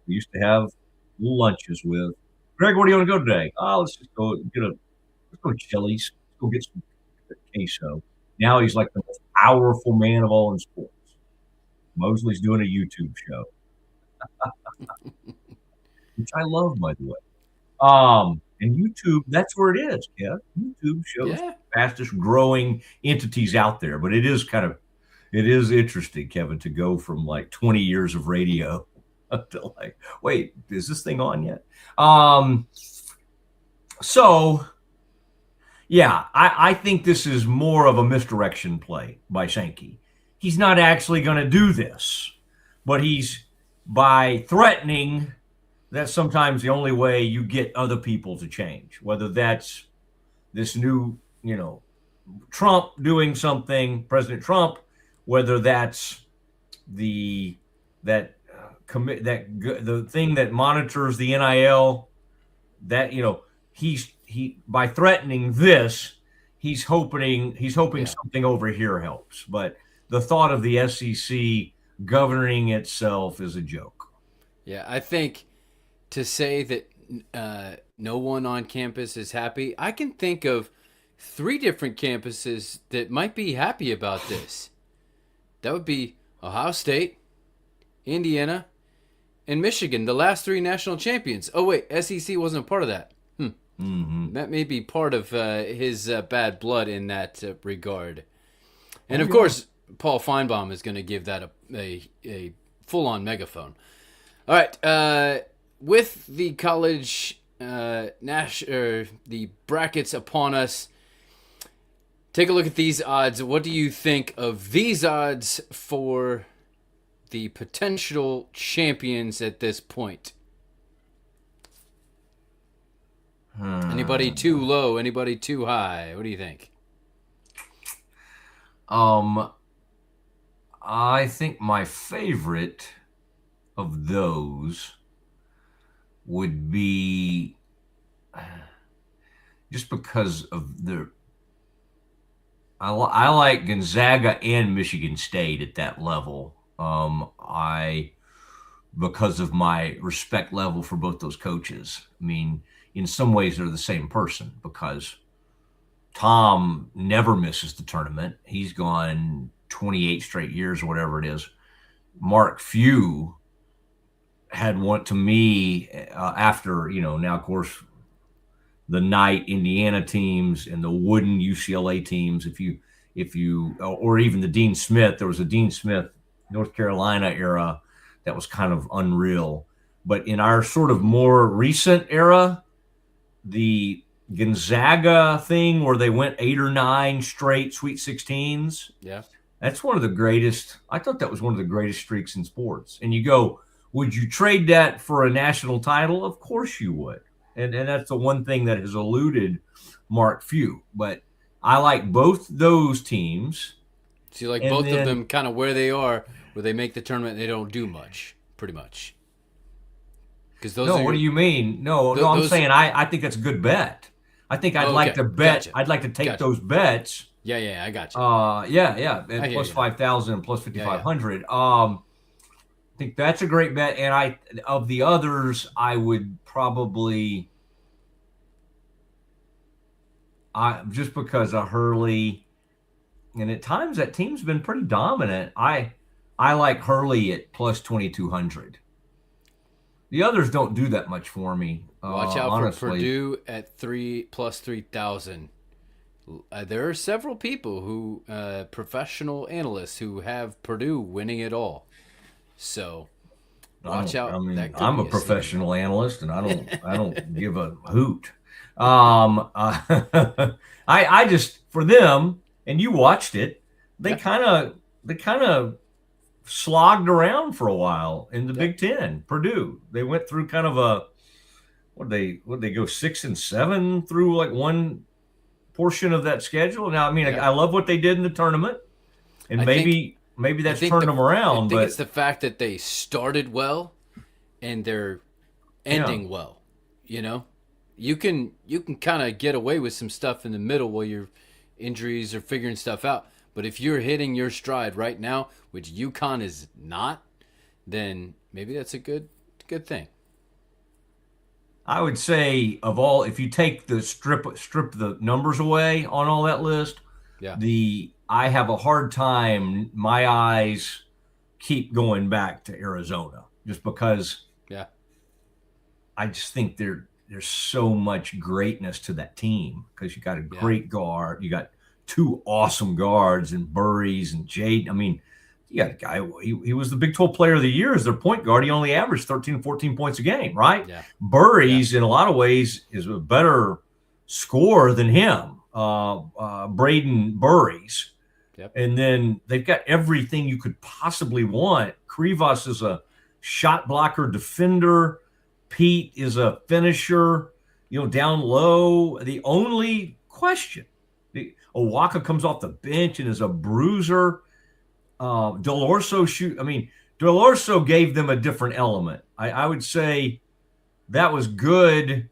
we used to have little lunches with. Greg, where do you want to go today? Let's just go let's go to Chili's. Let's go get some queso. Now he's like the most powerful man of all in sports. Mosley's doing a YouTube show, which I love, by the way. And YouTube, that's where it is, yeah. YouTube shows fastest growing entities out there. But it is interesting, Kevin, to go from like 20 years of radio to like, wait, is this thing on yet? So yeah, I think this is more of a misdirection play by Sankey. He's not actually going to do this, but he's, by threatening, that's sometimes the only way you get other people to change, whether that's this new, Trump doing something, President Trump, whether that's the thing that monitors the NIL, that, he by threatening this, he's hoping something over here helps. But the thought of the SEC governing itself is a joke. Yeah, I think to say that no one on campus is happy, I can think of 3 different campuses that might be happy about this. That would be Ohio State, Indiana, and Michigan, the last 3 national champions. Oh, wait, SEC wasn't a part of that. Mm-hmm. That may be part of his bad blood in that regard. And, of course, Paul Feinbaum is going to give that a full-on megaphone. All right, with the college the brackets upon us, take a look at these odds. What do you think of these odds for the potential champions at this point? Anybody too low? Anybody too high? What do you think? I think my favorite of those would be, just because of I like Gonzaga and Michigan State at that level. Because of my respect level for both those coaches. I mean, in some ways they're the same person, because Tom never misses the tournament. He's gone 28 straight years or whatever it is. Mark Few had one, to me, after, now of course the Knight Indiana teams and the wooden UCLA teams, if you or even the Dean Smith, there was a Dean Smith North Carolina era that was kind of unreal. But in our sort of more recent era, the Gonzaga thing where they went 8 or 9 straight Sweet 16s. Yeah. That's one of the greatest. I thought that was one of the greatest streaks in sports. And you go, would you trade that for a national title? Of course you would. And that's the one thing that has eluded Mark Few. But I like both those teams. So you like both of them kind of where they are, where they make the tournament and they don't do much, pretty much. What do you mean? No, I'm saying I think that's a good bet. I think I'd like to bet. Gotcha. I'd like to take those bets. Yeah, I got you. And plus 5,000 and plus 5,500. I think that's a great bet. And of the others, I would probably, just because of Hurley, and at times that team's been pretty dominant. I like Hurley at plus 2,200. The others don't do that much for me. Watch out honestly. For Purdue at plus 3,000. There are several people who, professional analysts, who have Purdue winning it all. So watch out. I mean, that I'm a professional analyst, and I don't give a hoot. I just, for them, and you watched it, they kind of slogged around for a while in the Big Ten. Purdue, they went through kind of a, what they go 6 and 7 through like one portion of that schedule. Now, I mean, I love what they did in the tournament, and maybe that's turned them around. I think it's the fact that they started well and they're ending well. You can kind of get away with some stuff in the middle while your injuries are figuring stuff out. But if you're hitting your stride right now, which UConn is not, then maybe that's a good thing. I would say if you take the strip the numbers away on all that list, I have a hard time. My eyes keep going back to Arizona just because. Yeah. I just think there's so much greatness to that team because you got a great guard. You got two awesome guards and Burries and Jade. I mean, you got a guy, he was the Big 12 player of the year as their point guard. He only averaged 13, 14 points a game, right? Yeah. Burries, in a lot of ways, is a better scorer than him, Braden Burries. Yep. And then they've got everything you could possibly want. Krivas is a shot blocker defender. Pete is a finisher, down low. The only question, Waco comes off the bench and is a bruiser. Delorso Delorso gave them a different element. I would say that was good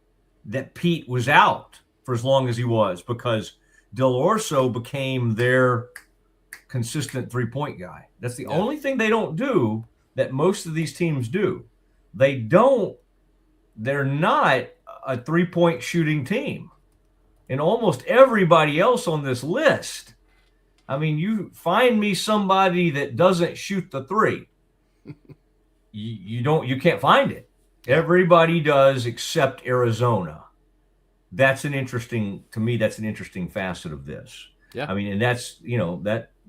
that Pete was out for as long as he was, because Delorso became their consistent three-point guy. That's the only thing they don't do that most of these teams do. They're not a three-point shooting team. And almost everybody else on this list, I mean, you find me somebody that doesn't shoot the three. You can't find it. Everybody does except Arizona. That's an interesting facet of this. Yeah. I mean, and that's,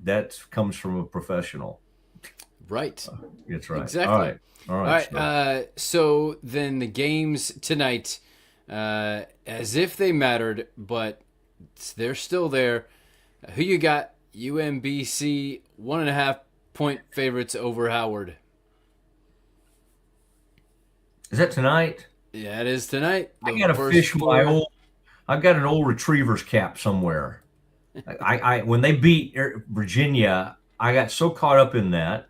that comes from a professional. Right. That's right. Exactly. All right. So then the games tonight, as if they mattered, but they're still there. Who you got? UMBC 1.5 point favorites over Howard. Is that tonight? Yeah, it is tonight. I got to fish I've got an old Retrievers cap somewhere. I when they beat Virginia, I got so caught up in that.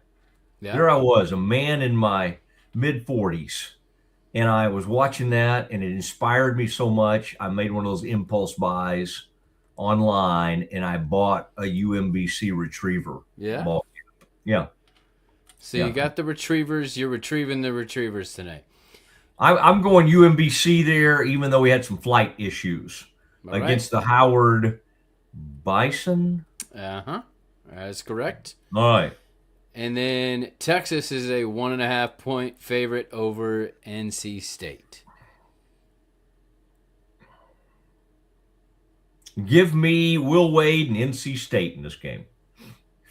Yeah. There I was, a man in my mid-40s, and I was watching that, and it inspired me so much. I made one of those impulse buys online, and I bought a UMBC Retriever. Yeah. Ball. Yeah. So you got the Retrievers. You're retrieving the Retrievers tonight. I'm going UMBC there, even though we had some flight issues against the Howard Bison. That's correct. All right. And then Texas is a 1.5 point favorite over NC State. Give me Will Wade and NC State in this game.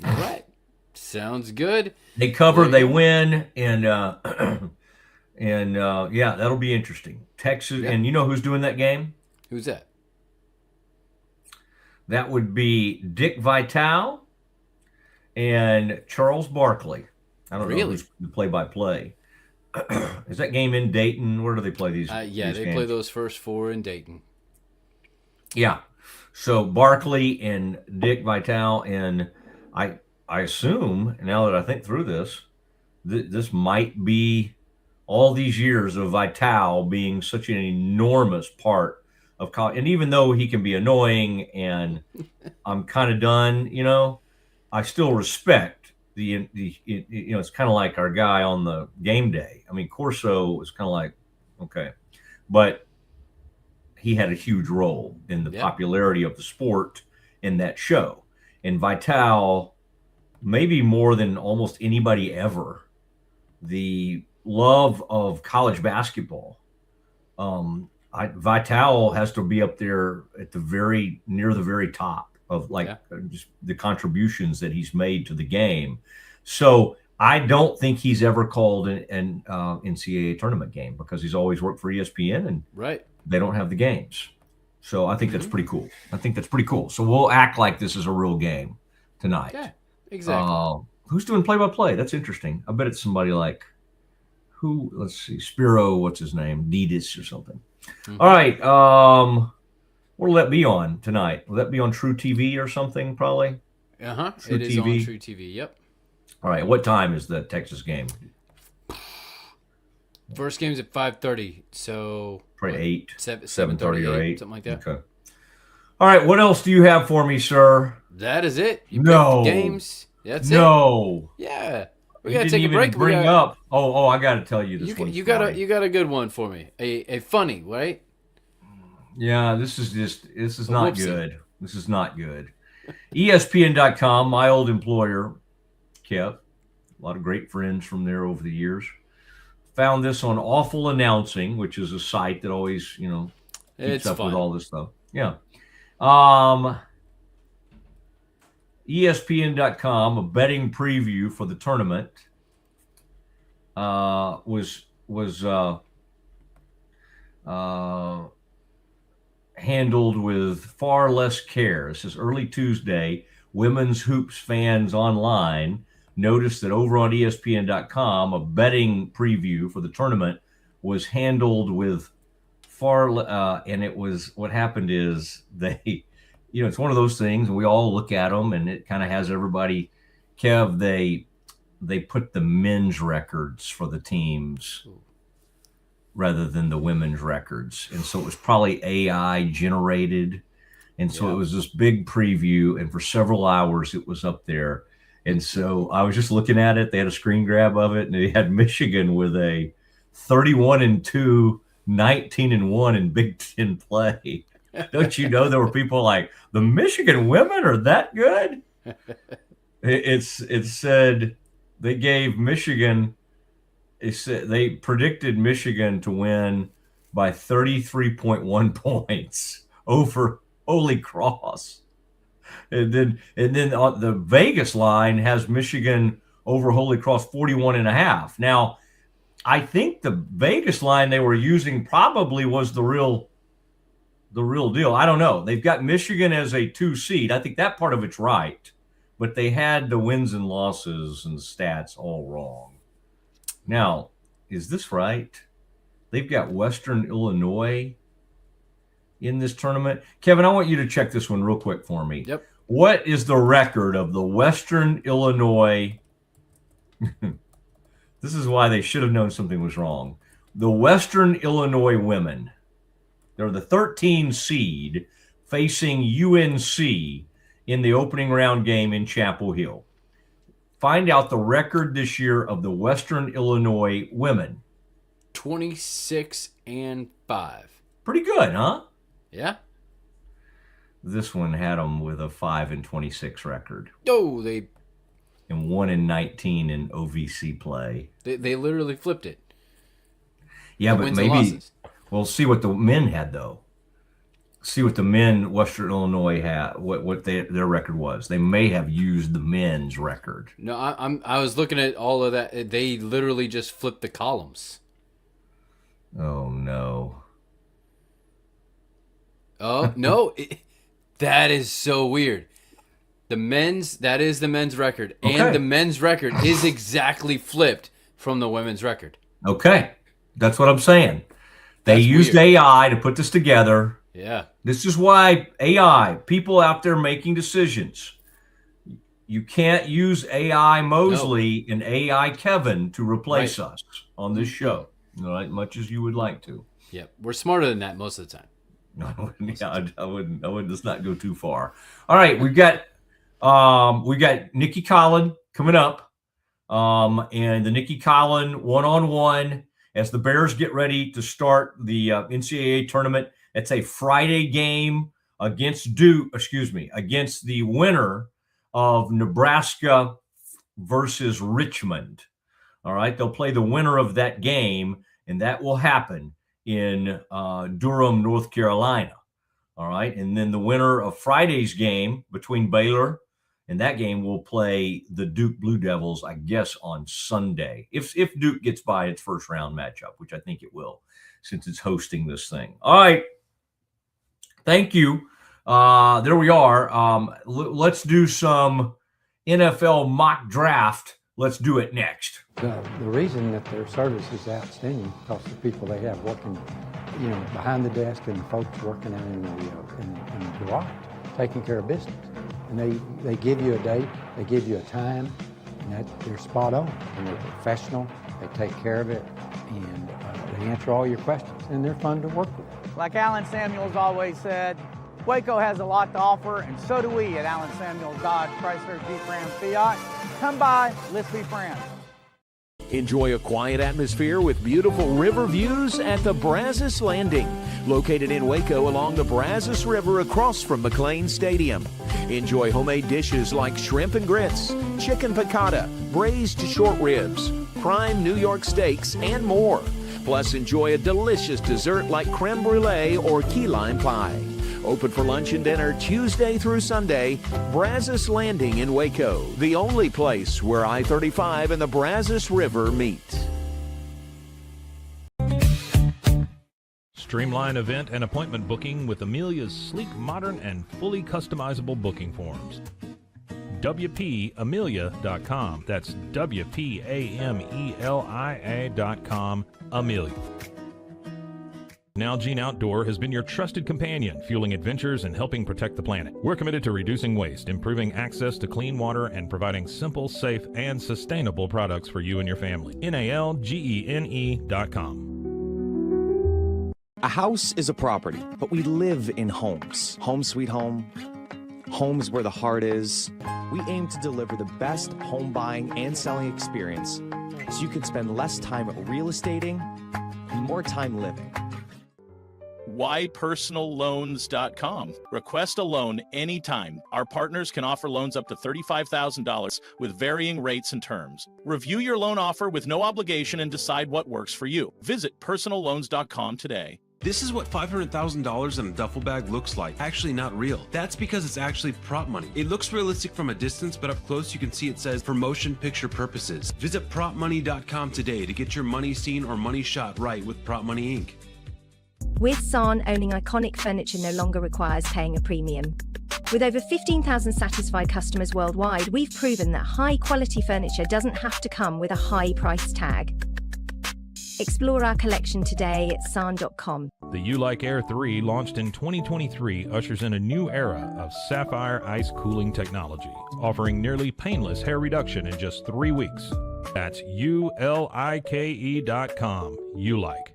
All right. Sounds good. They cover, they win, and that'll be interesting. Texas, and you know who's doing that game? Who's that? That would be Dick Vitale and Charles Barkley. I don't know who's the play-by-play. Is that game in Dayton? Where do they play these? They games? play those first four in Dayton. Yeah. So Barkley and Dick Vitale, and I assume, now that I think through this, this might be all these years of Vitale being such an enormous part of college. And even though he can be annoying and I'm kind of done, I still respect it's kind of like our guy on the game day. I mean, Corso was kind of like, okay, but he had a huge role in the popularity of the sport in that show. And Vitale, maybe more than almost anybody ever, the love of college basketball. Vitale has to be up there at near the very top of just the contributions that he's made to the game. So I don't think he's ever called an NCAA tournament game because he's always worked for ESPN and they don't have the games. So I think that's pretty cool. So we'll act like this is a real game tonight. Yeah, exactly. Who's doing play-by-play? That's interesting. I bet it's somebody like let's see, Spiro, what's his name? Didis or something. All right. What will that be on tonight? Will that be on True TV or something, probably? It is on True TV, yep. All right. What time is the Texas game? First game's at 5:30, so... Probably 8. 7:30 or 8. Something like that. Okay. All right. What else do you have for me, sir? That is it. You no. picked the games. That's it. Yeah. We got to take a break. Bring up. Oh, I got to tell you this one. You got a good one for me. A funny, right? Yeah, this is not good. This is not good. ESPN.com, my old employer, Kev, a lot of great friends from there over the years. found this on Awful Announcing, which is a site that always, keeps It's up fun. with all this stuff. Yeah. ESPN.com, a betting preview for the tournament, was handled with far less care. It says early Tuesday, women's hoops fans online noticed that over on ESPN.com, a betting preview for the tournament was handled with and it was, what happened is they, it's one of those things, and we all look at them, and it kind of has everybody, Kev, they put the men's records for the teams rather than the women's records. And so it was probably AI generated. And so it was this big preview, and for several hours it was up there. And so I was just looking at it. They had a screen grab of it, and they had Michigan with a 31-2, 19-1 in Big Ten play. Don't you know there were people like, the Michigan women are that good? It said they gave Michigan, they predicted Michigan to win by 33.1 points over Holy Cross. And then the Vegas line has Michigan over Holy Cross 41.5. Now, I think the Vegas line they were using probably was the real deal. I don't know. They've got Michigan as a 2 seed. I think that part of it's right, but they had the wins and losses and stats all wrong. Now, is this right? They've got Western Illinois in this tournament. Kevin, I want you to check this one real quick for me. Yep. What is the record of the Western Illinois? This is why they should have known something was wrong. The Western Illinois women, they're the 13 seed facing UNC in the opening round game in Chapel Hill. Find out the record this year of the Western Illinois women. 26-5. Pretty good, huh? Yeah. This one had them with a 5-26 record. Oh, they... And 1-19 in OVC play. They literally flipped it. Yeah, but maybe we'll see what the men had, though. See what the men Western Illinois had, what their record was. They may have used the men's record. No, I was looking at all of that. They literally just flipped the columns. Oh no. Oh no, that is so weird. That is the men's record, okay. And the men's record is exactly flipped from the women's record. Okay, that's what I'm saying. They used weird. AI to put this together. Yeah. This is why AI, people out there making decisions, you can't use AI Mosley and AI Kevin to replace us on this show, right? Much as you would like to. Yeah, we're smarter than that most of the time. I wouldn't. Let's not go too far. All right, we got Nicki Collen coming up, and the Nicki Collen one-on-one as the Bears get ready to start the NCAA tournament. It's a Friday game against against the winner of Nebraska versus Richmond. All right, they'll play the winner of that game, and that will happen in Durham, North Carolina. All right, and then the winner of Friday's game between Baylor and that game will play the Duke Blue Devils, I guess, on Sunday. If Duke gets by its first round matchup, which I think it will, since it's hosting this thing. All right. Thank you. There we are. Let's do some NFL mock draft. Let's do it next. The reason that their service is outstanding because the people they have working, behind the desk and the folks working out in the garage, taking care of business. And they give you a date, they give you a time, and they're spot on. And they're professional, they take care of it, and they answer all your questions, and they're fun to work with. Like Alan Samuels always said, Waco has a lot to offer, and so do we at Alan Samuels Dodge, Chrysler, Jeep, Ram, Fiat. Come by, let's be friends. Enjoy a quiet atmosphere with beautiful river views at the Brazos Landing, located in Waco along the Brazos River across from McLean Stadium. Enjoy homemade dishes like shrimp and grits, chicken piccata, braised short ribs, prime New York steaks, and more. Plus, enjoy a delicious dessert like creme brulee or key lime pie. Open for lunch and dinner Tuesday through Sunday. Brazos Landing in Waco, the only place where I-35 and the Brazos River meet. Streamline event and appointment booking with Amelia's sleek, modern, and fully customizable booking forms. WPAmelia.com. That's WPAMELIA.com. Amelia. Nalgene Outdoor has been your trusted companion, fueling adventures and helping protect the planet. We're committed to reducing waste, improving access to clean water, and providing simple, safe, and sustainable products for you and your family. NALGENE.com. A house is a property, but we live in homes. Home sweet home. Homes where the heart is. We aim to deliver the best home buying and selling experience so you can spend less time real estating and more time living. WhyPersonalLoans.com. Request a loan anytime. Our partners can offer loans up to $35,000 with varying rates and terms. Review your loan offer with no obligation and decide what works for you. Visit PersonalLoans.com today. This is what $500,000 in a duffel bag looks like. Actually not real. That's because it's actually prop money. It looks realistic from a distance, but up close you can see it says for motion picture purposes. Visit PropMoney.com today to get your money seen or money shot right with Prop Money Inc. With San, owning iconic furniture no longer requires paying a premium. With over 15,000 satisfied customers worldwide, we've proven that high-quality furniture doesn't have to come with a high price tag. Explore our collection today at san.com. The You Like Air 3, launched in 2023, ushers in a new era of sapphire ice cooling technology, offering nearly painless hair reduction in just 3 weeks. That's ULIKE.com. You Like.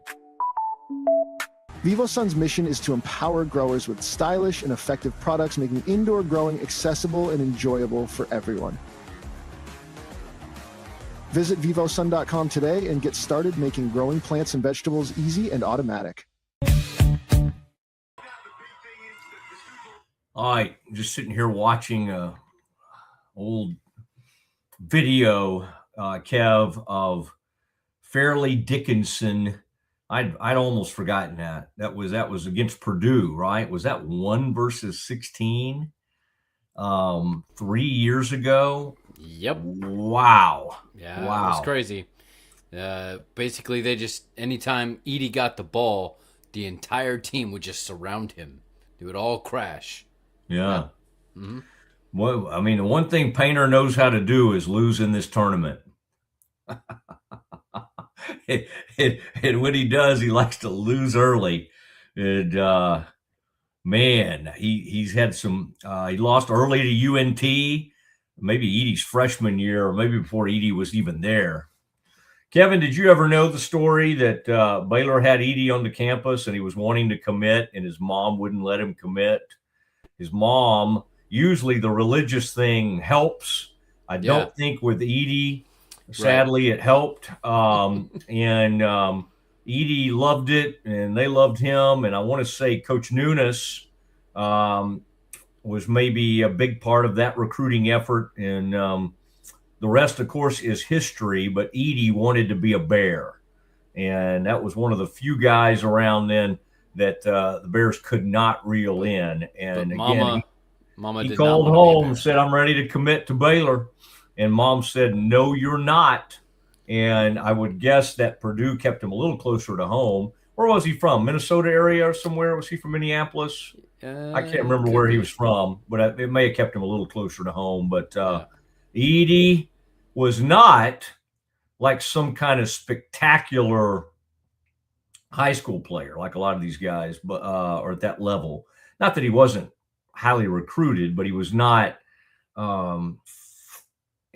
VivoSun's mission is to empower growers with stylish and effective products, making indoor growing accessible and enjoyable for everyone. Visit VivoSun.com today and get started making growing plants and vegetables easy and automatic. All right, just sitting here watching a old video, Kev, of Fairleigh Dickinson. I'd almost forgotten that. That was against Purdue, right? Was that 1 versus 16? 3 years ago? Yep. Wow. Yeah, wow. It was crazy. Basically, they just, anytime Edie got the ball, the entire team would just surround him. They would all crash. Yeah. Mm-hmm. Well, I mean, the one thing Painter knows how to do is lose in this tournament. And when he does, he likes to lose early. And man, he's had some. He lost early to UNT, maybe Edie's freshman year, or maybe before Edie was even there. Kevin, did you ever know the story that Baylor had Edie on the campus and he was wanting to commit, and his mom wouldn't let him commit? His mom, usually the religious thing helps. I don't think with Edie. Sadly, it helped. And Edie loved it, and they loved him. And I want to say Coach Nunes was maybe a big part of that recruiting effort. And the rest, of course, is history. But Edie wanted to be a Bear. And that was one of the few guys around then that the Bears could not reel in. And again, he called home and said, "I'm ready to commit to Baylor." And Mom said, "No, you're not." And I would guess that Purdue kept him a little closer to home. Where was he from? Minnesota area or somewhere? Was he from Minneapolis? I can't remember where he was from, but it may have kept him a little closer to home. But Edie was not like some kind of spectacular high school player like a lot of these guys, but or at that level. Not that he wasn't highly recruited, but he was not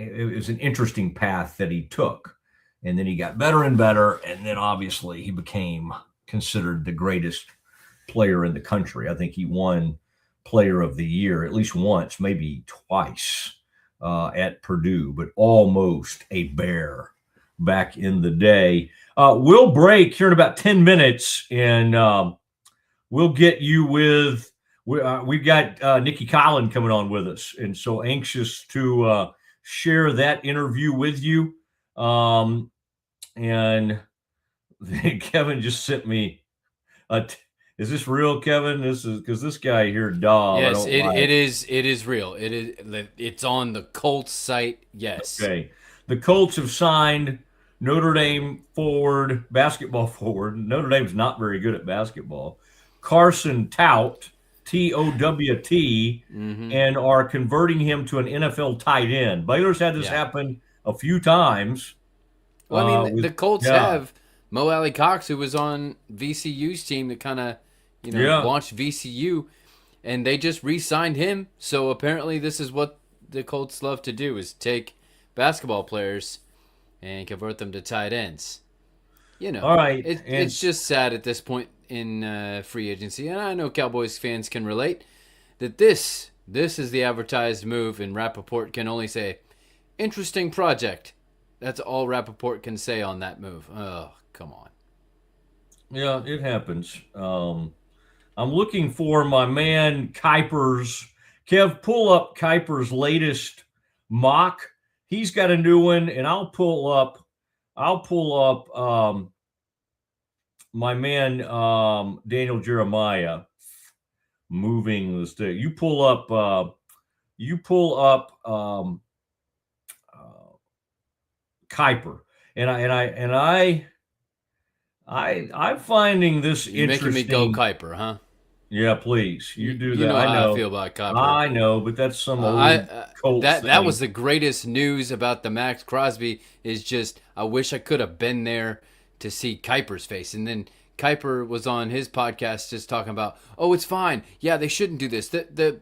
it was an interesting path that he took. And then he got better and better. And then obviously he became considered the greatest player in the country. I think he won Player of the Year at least once, maybe twice at Purdue, but almost a Bear back in the day. We'll break here in about 10 minutes, and we'll get you with we've got Nicki Collen coming on with us, and so anxious to share that interview with you. and Kevin just sent me is this real, Kevin? This is because this guy here, dog. Yes, it is. It is real. It's on the Colts site. Yes. Okay. The Colts have signed Notre Dame basketball forward. Notre Dame's not very good at basketball. Carson Tout, T-O-W-T, and are converting him to an NFL tight end. Baylor's had this happen a few times. Well, I mean, the Colts have Mo Alley Cox, who was on VCU's team that kind of, launched VCU, and they just re-signed him. So apparently this is what the Colts love to do, is take basketball players and convert them to tight ends. All right. It's just sad at this point in free agency, and I know Cowboys fans can relate, that this is the advertised move, and Rappaport can only say, interesting project. That's all Rappaport can say on that move. Oh, come on. Yeah, it happens. I'm looking for my man Kuiper's. Kev, pull up Kuiper's latest mock. He's got a new one, and I'll pull up my man Daniel Jeremiah moving the stick. You pull up Kuiper, and I'm finding this You're interesting. making me go Kuiper, huh? Yeah, please. You do that. You know I know how I feel about Kuiper. I know, but that's some old Colts that was the greatest news about the Max Crosby, is just I wish I could have been there to see Kuiper's face. And then Kuiper was on his podcast just talking about, oh, it's fine. Yeah, they shouldn't do this. The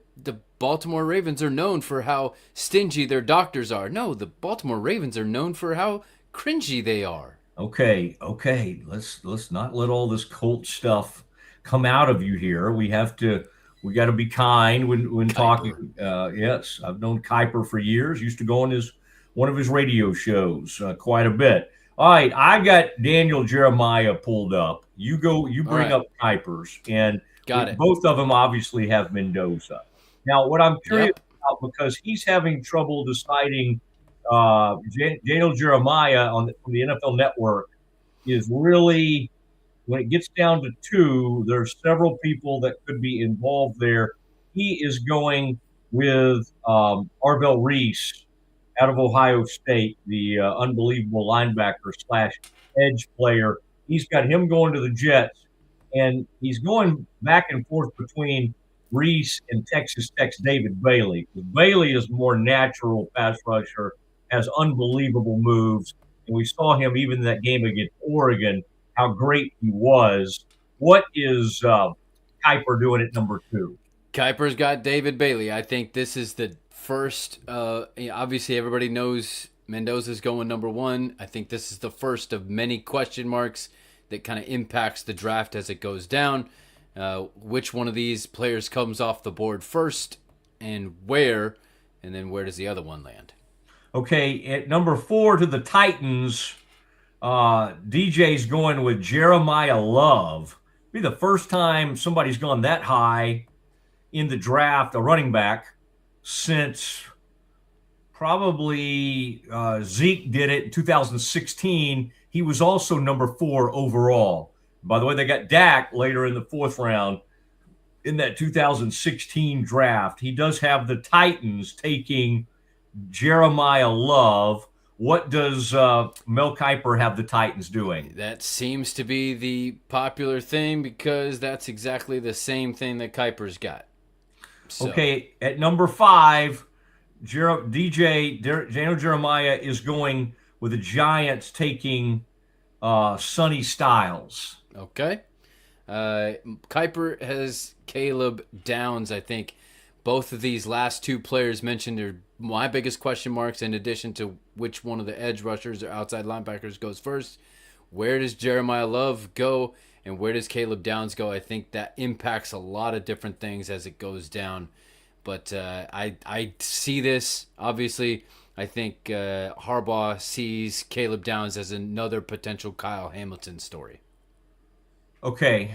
Baltimore Ravens are known for how stingy their doctors are. No, the Baltimore Ravens are known for how cringy they are. Okay. Let's not let all this Colt stuff come out of you here. We got to be kind when talking. Yes, I've known Kuiper for years. Used to go on one of his radio shows quite a bit. All right, I got Daniel Jeremiah pulled up. You bring up Kuiper's, and both of them obviously have Mendoza. Now, what I'm curious about, because he's having trouble deciding, Daniel Jeremiah from the NFL Network is really, when it gets down to two, there's several people that could be involved there. He is going with Arvell Reese out of Ohio State, the unbelievable linebacker / edge player. He's got him going to the Jets, and he's going back and forth between Reese and Texas Tech's David Bailey. Bailey is a more natural pass rusher, has unbelievable moves, and we saw him even in that game against Oregon, how great he was. What is Kuiper doing at number 2? Kuiper's got David Bailey. I think this is the first. Obviously, everybody knows Mendoza's going number 1. I think this is the first of many question marks that kind of impacts the draft as it goes down. Which one of these players comes off the board first, and then where does the other one land? Okay, at number 4 to the Titans, DJ's going with Jeremiah Love. It'll be the first time somebody's gone that high in the draft, a running back, since probably Zeke did it in 2016. He was also number 4 overall. By the way, they got Dak later in the 4th round in that 2016 draft. He does have the Titans taking Jeremiah Love. What does Mel Kiper have the Titans doing? That seems to be the popular thing, because that's exactly the same thing that Kiper's got. So. Okay, at number 5, Daniel Jeremiah is going with the Giants taking Sonny Styles. Okay. Kiper has Caleb Downs, I think. Both of these last 2 players mentioned are my biggest question marks, in addition to which one of the edge rushers or outside linebackers goes first. Where does Jeremiah Love go, and where does Caleb Downs go? I think that impacts a lot of different things as it goes down. But I see this. Obviously, I think Harbaugh sees Caleb Downs as another potential Kyle Hamilton story. Okay,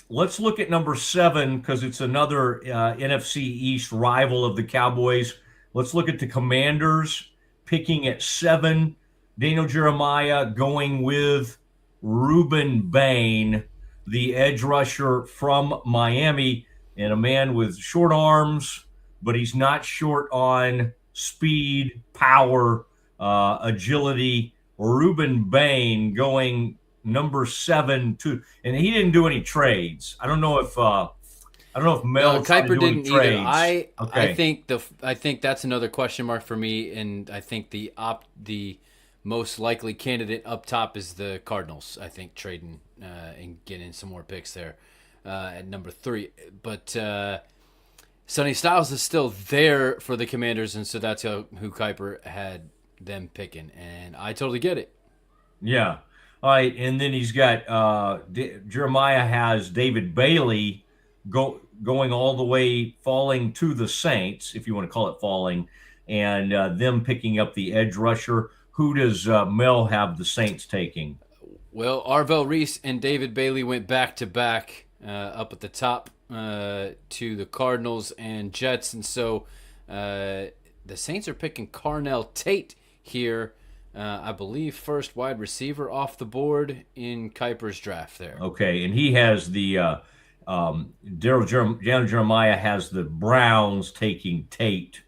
let's look at number 7, because it's another NFC East rival of the Cowboys. Let's look at the Commanders picking at 7. Daniel Jeremiah going with Reuben Bain, the edge rusher from Miami, and a man with short arms, but he's not short on speed, power, agility. Reuben Bain going number 7 and he didn't do any trades. I don't know if Mel Kuiper didn't trades. Either. I think that's another question mark for me, and I think the most likely candidate up top is the Cardinals. I think trading and getting some more picks there at number 3. But Sonny Styles is still there for the Commanders, and so that's who Kuiper had them picking, and I totally get it. Yeah. All right, and then he's got Jeremiah has David Bailey going all the way, falling to the Saints, if you want to call it falling, and them picking up the edge rusher. Who does Mel have the Saints taking? Well, Arvell Reese and David Bailey went back-to-back up at the top to the Cardinals and Jets, and so the Saints are picking Carnell Tate here. I believe first wide receiver off the board in Kuiper's draft there. Okay, and he has the Daniel Jeremiah has the Browns taking Tate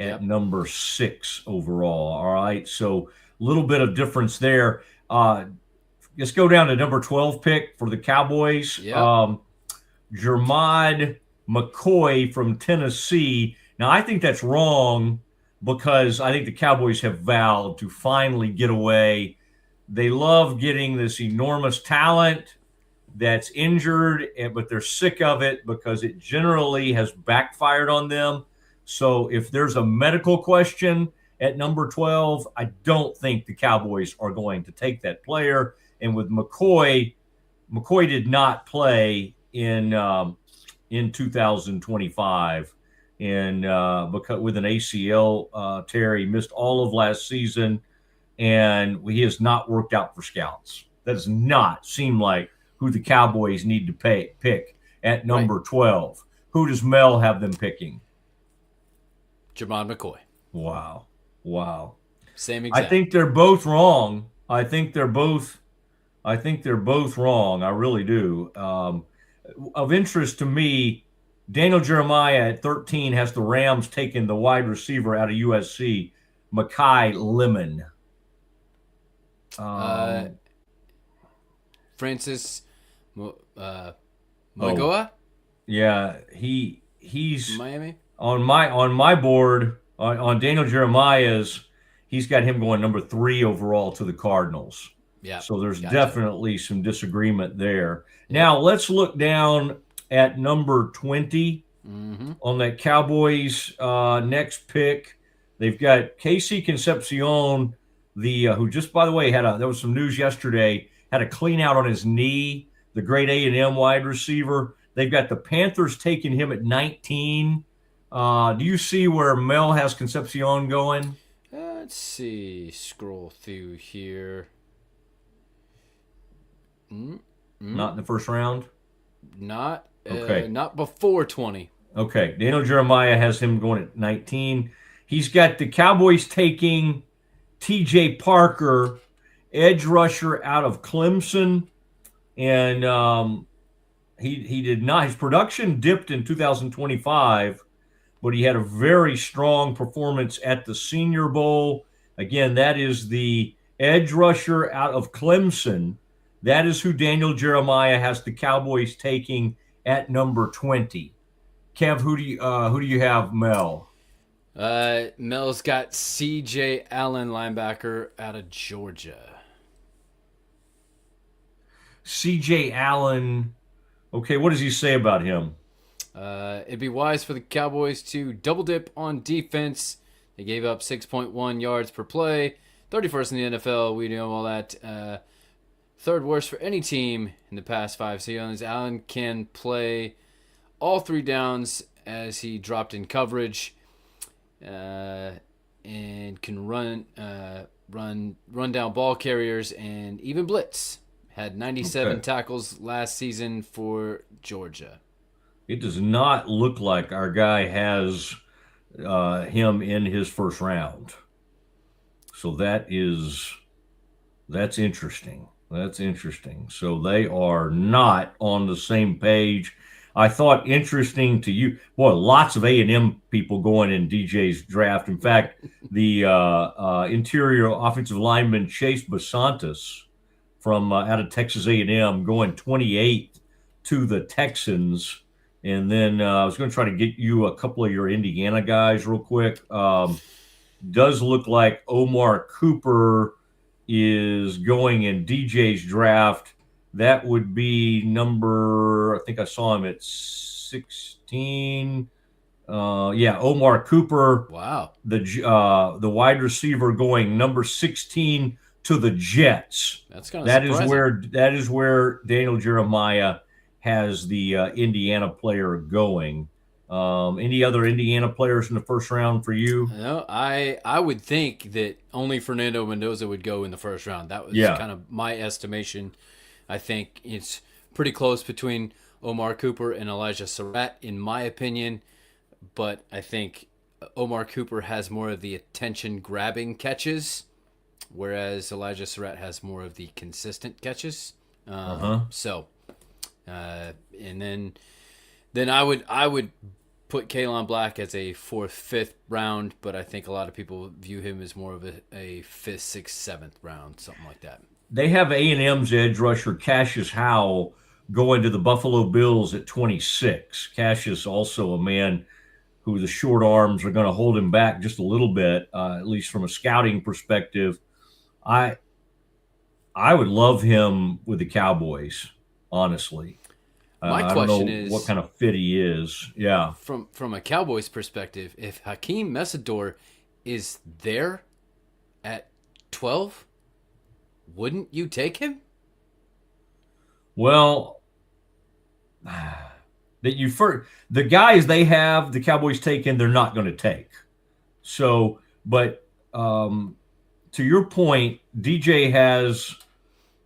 at number 6 overall. All right, so a little bit of difference there. Let's go down to number 12 pick for the Cowboys. Jermod McCoy from Tennessee. Now, I think that's wrong, because I think the Cowboys have vowed to finally get away. They love getting this enormous talent that's injured, but they're sick of it because it generally has backfired on them. So if there's a medical question at number 12, I don't think the Cowboys are going to take that player. And with McCoy did not play in 2025. And because with an ACL tear, he missed all of last season, and he has not worked out for scouts. That does not seem like who the Cowboys need to pick at number 12. Who does Mel have them picking? Jermod McCoy. Wow. Same exact. I think they're both wrong. I think they're both wrong. I really do. Of interest to me, Daniel Jeremiah at 13 has the Rams taking the wide receiver out of USC, Mekhi Lemon. Francis Maligoa? Yeah, he's Miami. On my board on Daniel Jeremiah's, he's got him going number 3 overall to the Cardinals. Yeah. So there's definitely some disagreement there. Now let's look down at number 20 on that Cowboys next pick. They've got Casey Concepcion, who just, by the way, there was some news yesterday, had a clean out on his knee, the great A&M wide receiver. They've got the Panthers taking him at 19. Do you see where Mel has Concepcion going? Let's see. Scroll through here. Not in the first round? Not Okay. Not before 20. Okay. Daniel Jeremiah has him going at 19. He's got the Cowboys taking TJ Parker, edge rusher out of Clemson. And he did not. His production dipped in 2025, but he had a very strong performance at the Senior Bowl. Again, that is the edge rusher out of Clemson. That is who Daniel Jeremiah has the Cowboys taking at number 20. Kev, who do you have, Mel? Mel's got C.J. Allen, linebacker out of Georgia. C.J. Allen. Okay, what does he say about him? It'd be wise for the Cowboys to double dip on defense. They gave up 6.1 yards per play, 31st in the NFL. We know all that. Third worst for any team in the past 5 seasons. Allen can play all 3 downs as he dropped in coverage, and can run down ball carriers and even blitz. Had 97 tackles last season for Georgia. It does not look like our guy has him in his first round. So that's interesting. That's interesting. So they are not on the same page. I thought interesting to you. Boy, lots of A&M people going in DJ's draft. In fact, the interior offensive lineman Chase Basantis from out of Texas A&M going 28th to the Texans. And then I was going to try to get you a couple of your Indiana guys real quick. Does look like Omar Cooper is going in DJ's draft. That would be number, I think I saw him at 16. Omar Cooper. Wow. The wide receiver going number 16 to the Jets. That's kind of surprising. That is where Daniel Jeremiah has the Indiana player going. Any other Indiana players in the first round for you? No, I would think that only Fernando Mendoza would go in the first round. That was kind of my estimation. I think it's pretty close between Omar Cooper and Elijah Surratt, in my opinion. But I think Omar Cooper has more of the attention-grabbing catches, whereas Elijah Surratt has more of the consistent catches. So, and then I would put Kalen Black as a 4th, 5th round, but I think a lot of people view him as more of a 5th, 6th, 7th round, something like that. They have A&M's edge rusher Cassius Howell going to the Buffalo Bills at 26. Cassius also a man who the short arms are going to hold him back just a little bit, at least from a scouting perspective. I would love him with the Cowboys, honestly. My question is what kind of fit he is. Yeah. From a Cowboys perspective, if Hakeem Messidor is there at 12, wouldn't you take him? Well, the guys they have the Cowboys taken, they're not going to take. So, but to your point, DJ has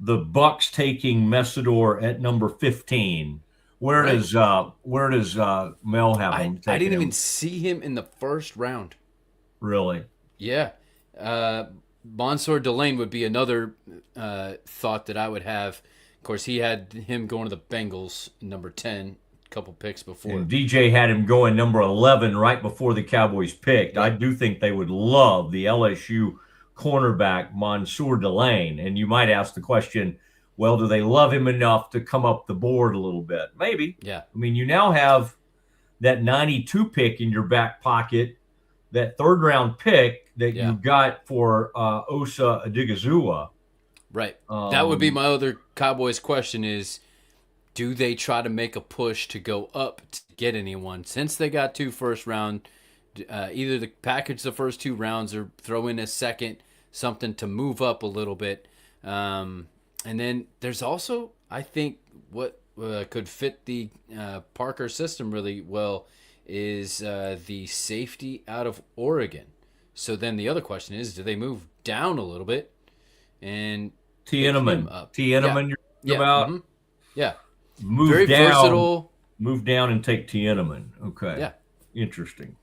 the Bucks taking Messidor at number 15. Where does Mel have him? I didn't even see him in the first round. Really? Yeah. Mansour Delane would be another thought that I would have. Of course, he had him going to the Bengals, number 10, a couple picks before. And DJ had him going number 11 right before the Cowboys picked. I do think they would love the LSU cornerback Mansour Delane. And you might ask the question, well, do they love him enough to come up the board a little bit? Maybe. Yeah. I mean, you now have that 92 pick in your back pocket, that 3rd round pick that you got for Osa Odigizua. Right. That would be my other Cowboys question is, do they try to make a push to go up to get anyone? Since they got 2 first round, either the package the first 2 rounds or throw in a second, something to move up a little bit. And then there's also, I think, what could fit the Parker system really well is the safety out of Oregon. So then the other question is, do they move down a little bit and Tiedemann up? Tiedemann, you're about? Mm-hmm. Yeah. Move very down, versatile. Move down and take Tiedemann. Okay. Yeah. Interesting.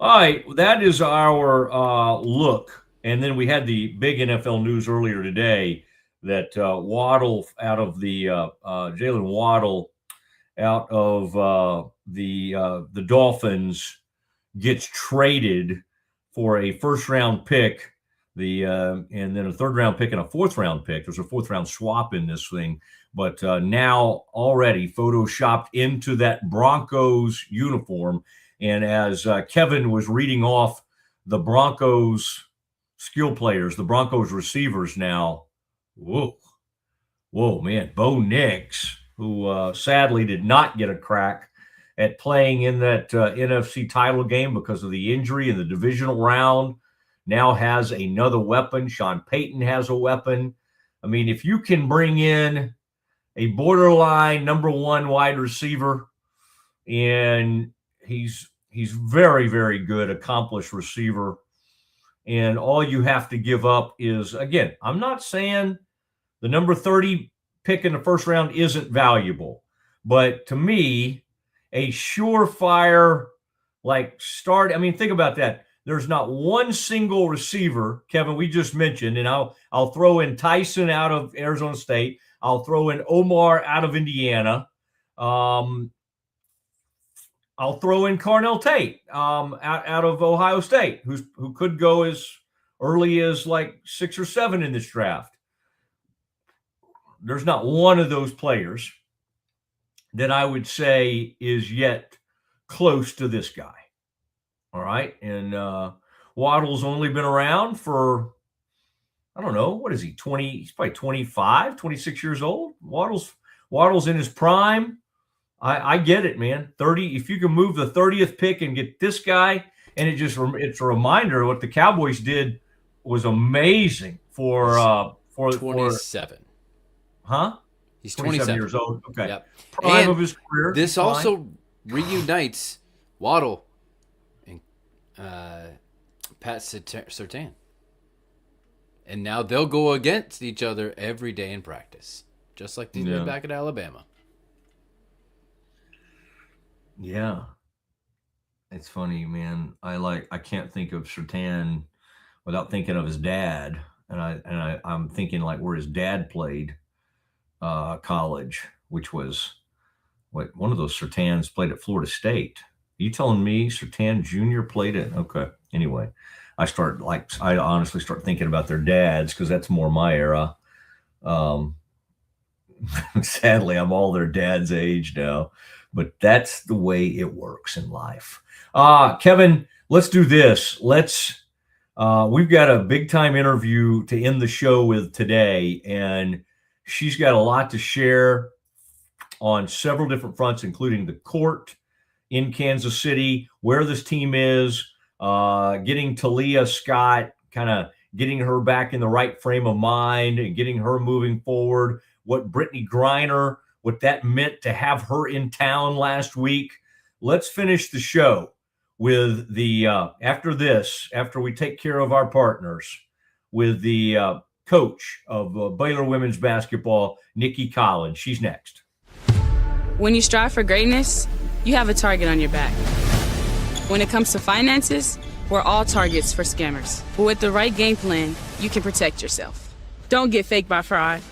All right. That is our look. And then we had the big NFL news earlier today that Waddle out of the Jalen Waddle out of the Dolphins gets traded for a 1st round pick, and then a 3rd round pick and a 4th round pick. There's a 4th round swap in this thing, but now already photoshopped into that Broncos uniform. And as Kevin was reading off the Broncos skill players, the Broncos receivers now, whoa, man, Bo Nix, who sadly did not get a crack at playing in that NFC title game because of the injury in the divisional round, now has another weapon. Sean Payton has a weapon. I mean, if you can bring in a borderline number 1 wide receiver, and he's very, very good, accomplished receiver, and all you have to give up is, again, I'm not saying the number 30 pick in the 1st round isn't valuable, but to me, a surefire, think about that. there's not one single receiver, Kevin, we just mentioned, and I'll throw in Tyson out of Arizona State. I'll throw in Omar out of Indiana. I'll throw in Carnell Tate out of Ohio State, who could go as early as like 6 or 7 in this draft. There's not one of those players that I would say is yet close to this guy. All right. And Waddle's only been around for, I don't know, what is he, 20? He's probably 25, 26 years old. Waddle's in his prime. I get it, man. 30. If you can move the 30th pick and get this guy, and it's a reminder of what the Cowboys did was amazing for 27. Huh? He's 27 years old. Okay. Yep. Prime and of his career. This fine. also reunites Waddle and Pat Surtain. And now they'll go against each other every day in practice, just like they did back at Alabama. Yeah. It's funny, man. I can't think of Surtain without thinking of his dad. And I'm thinking like where his dad played college, which was one of those Surtains played at Florida State. Are you telling me Surtain Jr. played it? Okay. Anyway, I honestly start thinking about their dads because that's more my era. Sadly, I'm all their dad's age now, but that's the way it works in life. Kevin, let's do this. We've got a big time interview to end the show with today, and she's got a lot to share on several different fronts, including the court in Kansas City, where this team is, getting Talia Scott, kind of getting her back in the right frame of mind and getting her moving forward, what Brittany Griner, what that meant to have her in town last week. Let's finish the show with the, after we take care of our partners, with the coach of Baylor women's basketball, Nicki Collen. She's next. When you strive for greatness, you have a target on your back. When it comes to finances, we're all targets for scammers. But with the right game plan, you can protect yourself. Don't get faked by fraud.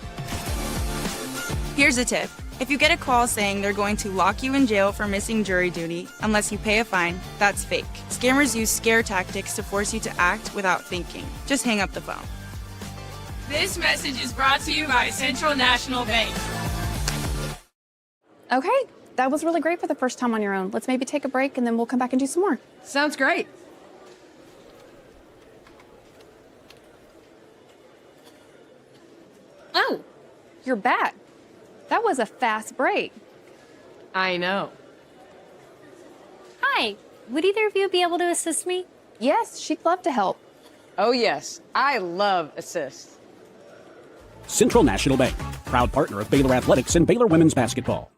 Here's a tip. If you get a call saying they're going to lock you in jail for missing jury duty unless you pay a fine, that's fake. Scammers use scare tactics to force you to act without thinking. Just hang up the phone. This message is brought to you by Central National Bank. Okay, that was really great for the first time on your own. Let's maybe take a break and then we'll come back and do some more. Sounds great. Oh, you're back. That was a fast break. I know. Hi, would either of you be able to assist me? Yes, she'd love to help. Oh yes, I love assist. Central National Bank, proud partner of Baylor Athletics and Baylor women's basketball.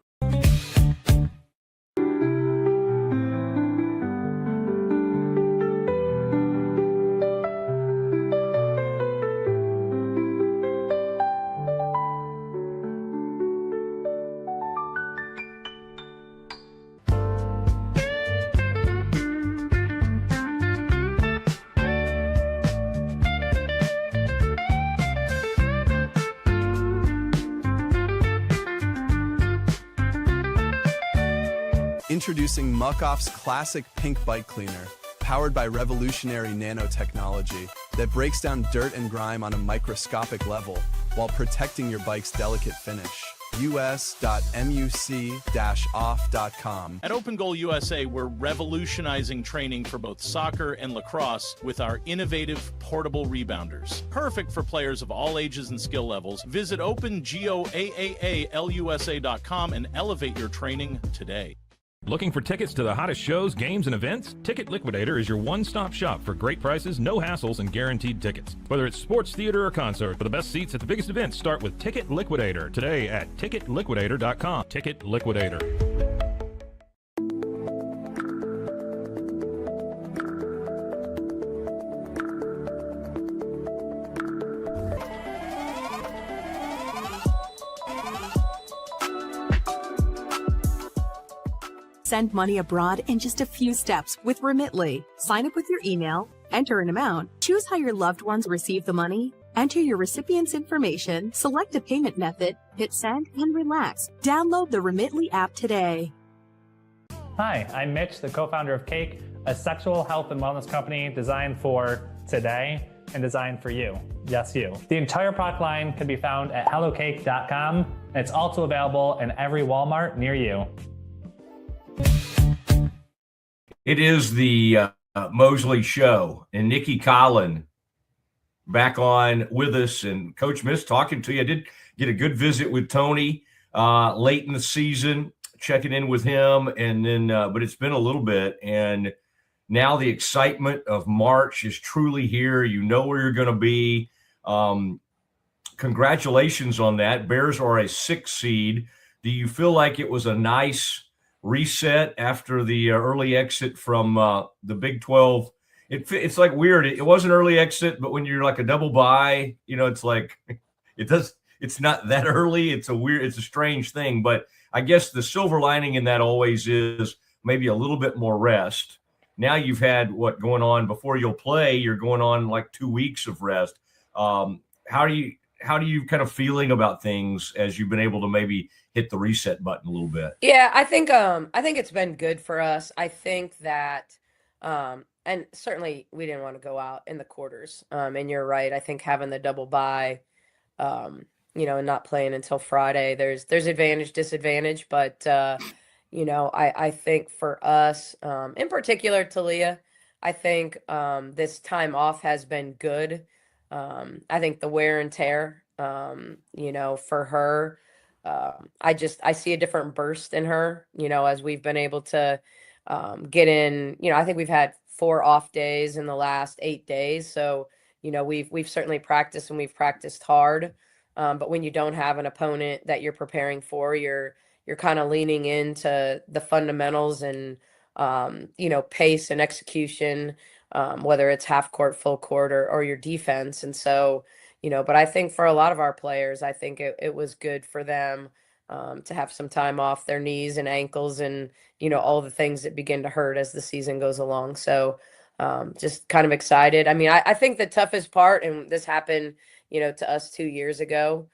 Introducing Muck-Off's classic pink bike cleaner, powered by revolutionary nanotechnology that breaks down dirt and grime on a microscopic level while protecting your bike's delicate finish. us.muc-off.com. At Open Goal USA, we're revolutionizing training for both soccer and lacrosse with our innovative portable rebounders. Perfect for players of all ages and skill levels. Visit OpenGOAAALUSA.com and elevate your training today. Looking for tickets to the hottest shows, games, and events? Ticket Liquidator is your one-stop shop for great prices, no hassles, and guaranteed tickets. Whether it's sports, theater, or concert, for the best seats at the biggest events, start with Ticket Liquidator today at ticketliquidator.com. Ticket Liquidator. send money abroad in just a few steps with Remitly. Sign up with your email, enter an amount, choose how your loved ones receive the money, enter your recipient's information, select a payment method, hit send, and relax. Download the Remitly app today. Hi, I'm Mitch, the co-founder of Cake, a sexual health and wellness company designed for today and designed for you. Yes, you. The entire product line can be found at hellocake.com, and it's also available in every Walmart near you. It is the Mosley Show, and Nicki Collen back on with us. And Coach Miss, talking to you. I did get a good visit with Tony late in the season, checking in with him, and then but it's been a little bit, and now the excitement of March is truly here. You know where you're going to be. Congratulations on that. Bears are a 6 seed. Do you feel like it was a nice reset after the early exit from the Big 12? It's like weird. It was an early exit, but when you're like a double bye, you know, it's like it's not that early. It's a strange thing. But I guess the silver lining in that always is maybe a little bit more rest. Now you've had what going on before you'll play. You're going on like 2 weeks of rest. How do you kind of feeling about things as you've been able to maybe hit the reset button a little bit? Yeah, I think it's been good for us. I think that, and certainly we didn't want to go out in the quarters. And you're right. I think having the double bye, and not playing until Friday, there's advantage, disadvantage, but I think for us, in particular, Talia, I think this time off has been good. I think the wear and tear, for her, I see a different burst in her, as we've been able to get in. I think we've had 4 off days in the last 8 days. So, we've certainly practiced, and we've practiced hard. But when you don't have an opponent that you're preparing for, you're kind of leaning into the fundamentals and, pace and execution, whether it's half court, full court, or your defense. And so, but I think for a lot of our players, I think it was good for them to have some time off their knees and ankles and, all the things that begin to hurt as the season goes along. So just kind of excited. I mean, I think the toughest part, and this happened, to us 2 years ago,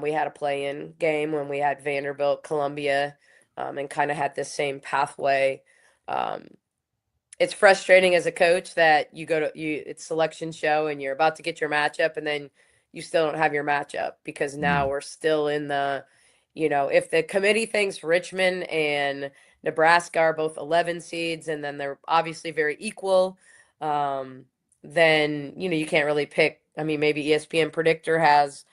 we had a play-in game when we had Vanderbilt, Columbia, and kind of had this same pathway. It's frustrating as a coach that it's selection show and you're about to get your matchup, and then you still don't have your matchup because now we're still in the, if the committee thinks Richmond and Nebraska are both 11 seeds and then they're obviously very equal, then, you can't really pick. I mean, maybe ESPN Predictor has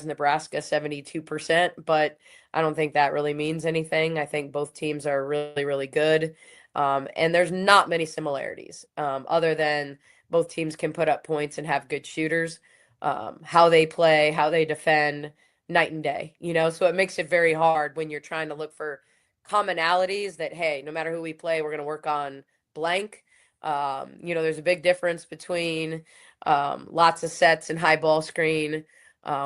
Nebraska 72%, but I don't think that really means anything. I think both teams are really, really good. And there's not many similarities other than both teams can put up points and have good shooters. How they play, how they defend, night and day, so it makes it very hard when you're trying to look for commonalities that, hey, no matter who we play, we're going to work on blank. There's a big difference between lots of sets and high ball screen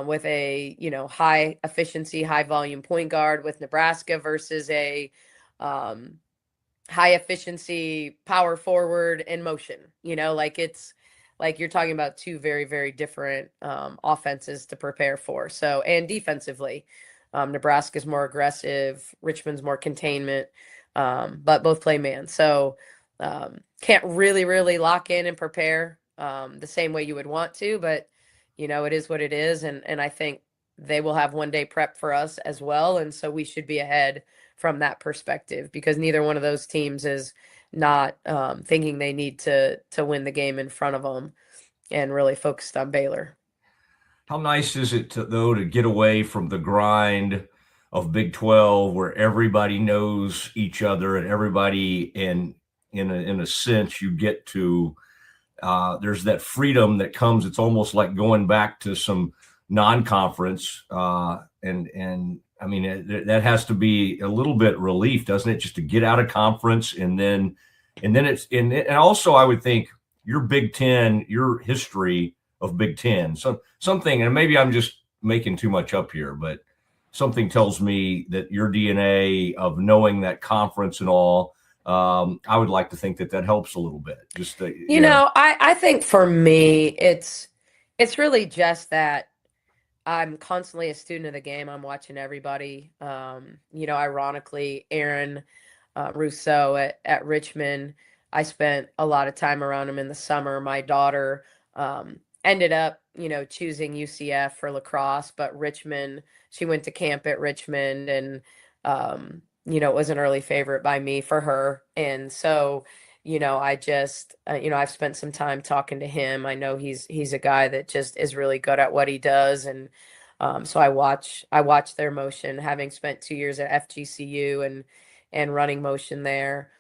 with a, high efficiency, high volume point guard with Nebraska versus a high efficiency power forward in motion, it's like you're talking about 2 very, very different offenses to prepare for. So, and defensively, Nebraska's more aggressive, Richmond's more containment, but both play man. So can't really, really lock in and prepare the same way you would want to, but it is what it is. And I think they will have 1 day prep for us as well. And so we should be ahead from that perspective because neither one of those teams is not thinking they need to win the game in front of them and really focused on Baylor. How nice is it to get away from the grind of Big 12 where everybody knows each other and everybody in a sense you get to there's that freedom that comes. It's almost like going back to some non-conference and I mean that has to be a little bit relief, doesn't it, just to get out of conference and then it's and also I would think your Big Ten, your history of Big Ten, something, and maybe I'm just making too much up here, but something tells me that your DNA of knowing that conference and all, I would like to think that helps a little bit. Just You know, I think for me, it's really just that I'm constantly a student of the game. I'm watching everybody. You know, ironically, Aaron Rousseau at Richmond, I spent a lot of time around him in the summer. My daughter ended up, you know, choosing UCF for lacrosse, but Richmond, she went to camp at Richmond, and you know, it was an early favorite by me for her. And so, you know, I just, you know, I've spent some time talking to him. I know he's a guy that just is really good at what he does, and so I watch their motion, having spent 2 years at FGCU and running motion there.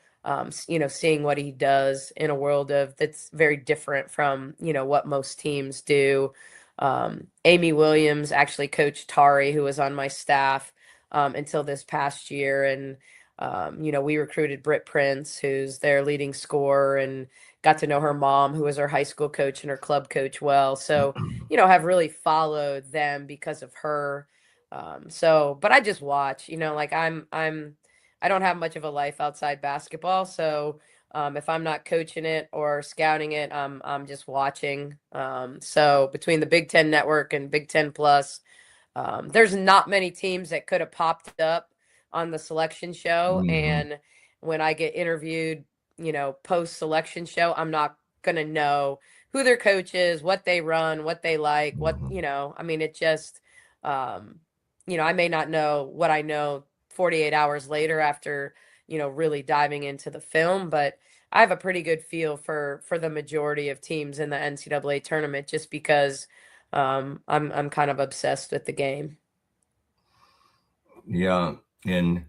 You know, seeing what he does in a world of that's very different from, you know, what most teams do. Amy Williams actually coached Tari, who was on my staff until this past year, and you know, we recruited Britt Prince, who's their leading scorer, and got to know her mom, who was her high school coach and her club coach well. So, you know, have really followed them because of her. So, but I just watch, you know, like I don't have much of a life outside basketball. So, if I'm not coaching it or scouting it, I'm just watching. So between the Big Ten Network and Big Ten Plus, there's not many teams that could have popped up on the selection show. And when I get interviewed, you know, post selection show, I'm not going to know who their coach is, what they run, what they like, what, you know, I mean, it just, you know, I may not know what I know 48 hours later after, you know, really diving into the film, but I have a pretty good feel for the majority of teams in the NCAA tournament, just because I'm kind of obsessed with the game. Yeah, and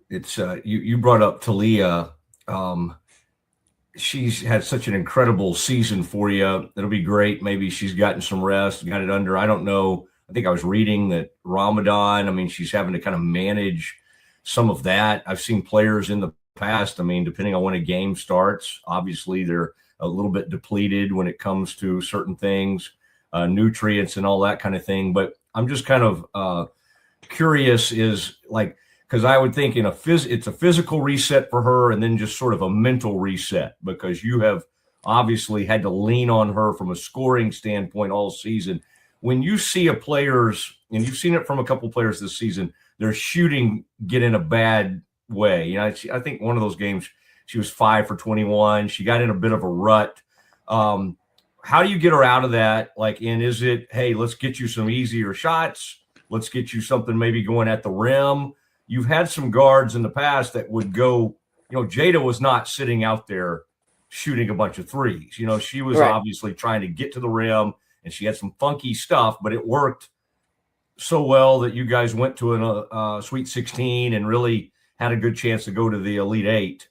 it's you brought up Talia. She's had such an incredible season for you. It'll be great. Maybe she's gotten some rest, got it under. I don't know. I think I was reading that Ramadan, I mean, she's having to kind of manage some of that. I've seen players in the past, I mean, depending on when a game starts, obviously they're a little bit depleted when it comes to certain things, nutrients and all that kind of thing. But I'm just kind of curious, is like, because I would think it's a physical reset for her, and then just sort of a mental reset, because you have obviously had to lean on her from a scoring standpoint all season. When you see a player's, and you've seen it from a couple players this season, their shooting get in a bad way. You know, I think one of those games she was 5 for 21. She got in a bit of a rut. How do you get her out of that? Like, and is it, hey, let's get you some easier shots. Let's get you something maybe going at the rim. You've had some guards in the past that would go, you know, Jada was not sitting out there shooting a bunch of threes. You know, she was obviously trying to get to the rim, and she had some funky stuff, but it worked so well that you guys went to a Sweet 16 and really had a good chance to go to the Elite Eight.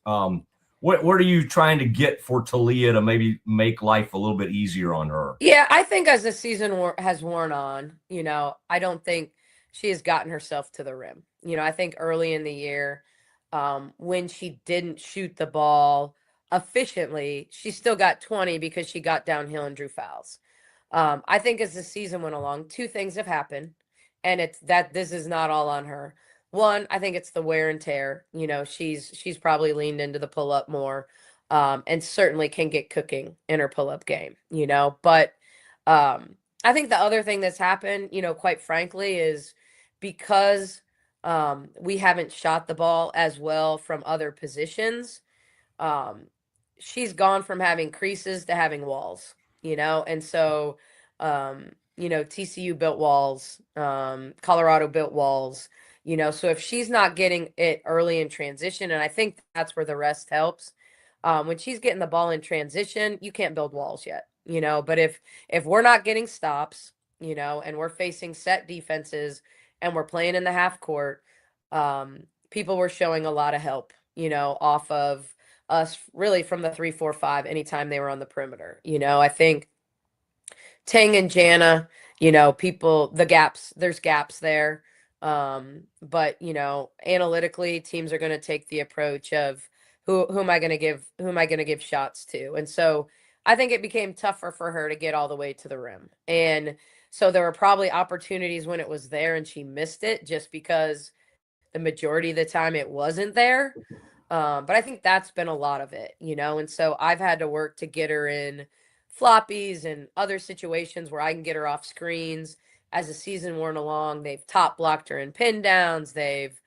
What are you trying to get for Talia to maybe make life a little bit easier on her? Yeah, I think as the season has worn on, you know, I don't think she has gotten herself to the rim. You know, I think early in the year, when she didn't shoot the ball efficiently, she still got 20 because she got downhill and drew fouls. I think as the season went along, two things have happened, and it's that this is not all on her. One, I think it's the wear and tear. You know, she's probably leaned into the pull up more, and certainly can get cooking in her pull up game. You know, but I think the other thing that's happened, you know, quite frankly, is because we haven't shot the ball as well from other positions. She's gone from having creases to having walls. You know, and so you know, TCU built walls, Colorado built walls. You know, so if she's not getting it early in transition, and I think that's where the rest helps, when she's getting the ball in transition, you can't build walls yet, you know, but if we're not getting stops, you know, and we're facing set defenses and we're playing in the half court, people were showing a lot of help, you know, off of us really from the 3-4-5 anytime they were on the perimeter. You know, I think Tang and Jana, you know, there's gaps there. But you know, analytically, teams are going to take the approach of who am I going to give shots to? And so I think it became tougher for her to get all the way to the rim. And So there were probably opportunities when it was there and she missed it just because the majority of the time it wasn't there. But I think that's been a lot of it, and so I've had to work to get her in floppies and other situations where I can get her off screens. As the season worn along, they've top blocked her in pin downs. They've,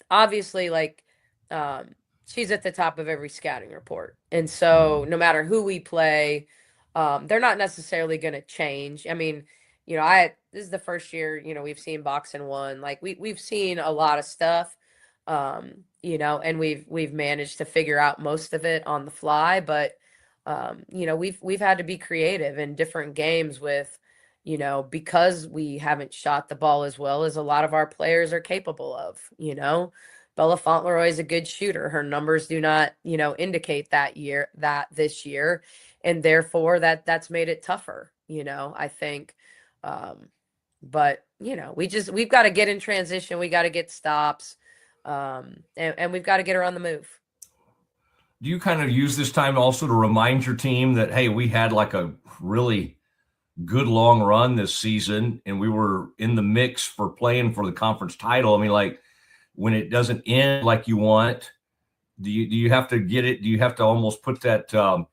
obviously, like, she's at the top of every scouting report. And so no matter who we play, they're not necessarily going to change. I mean, this is the first year, we've seen boxing one, like we've seen a lot of stuff, and we've managed to figure out most of it on the fly, but, we've had to be creative in different games with, because we haven't shot the ball as well as a lot of our players are capable of, Bella Fauntleroy is a good shooter. Her numbers do not, indicate that this year. And therefore that's made it tougher, I think. But we've got to get in transition. We got to get stops. And we've got to get her on the move. Do you kind of use this time also to remind your team that, hey, we had like a really good long run this season and we were in the mix for playing for the conference title? I mean, like, when it doesn't end like you want, do you have to get it? Do you have to almost put that, that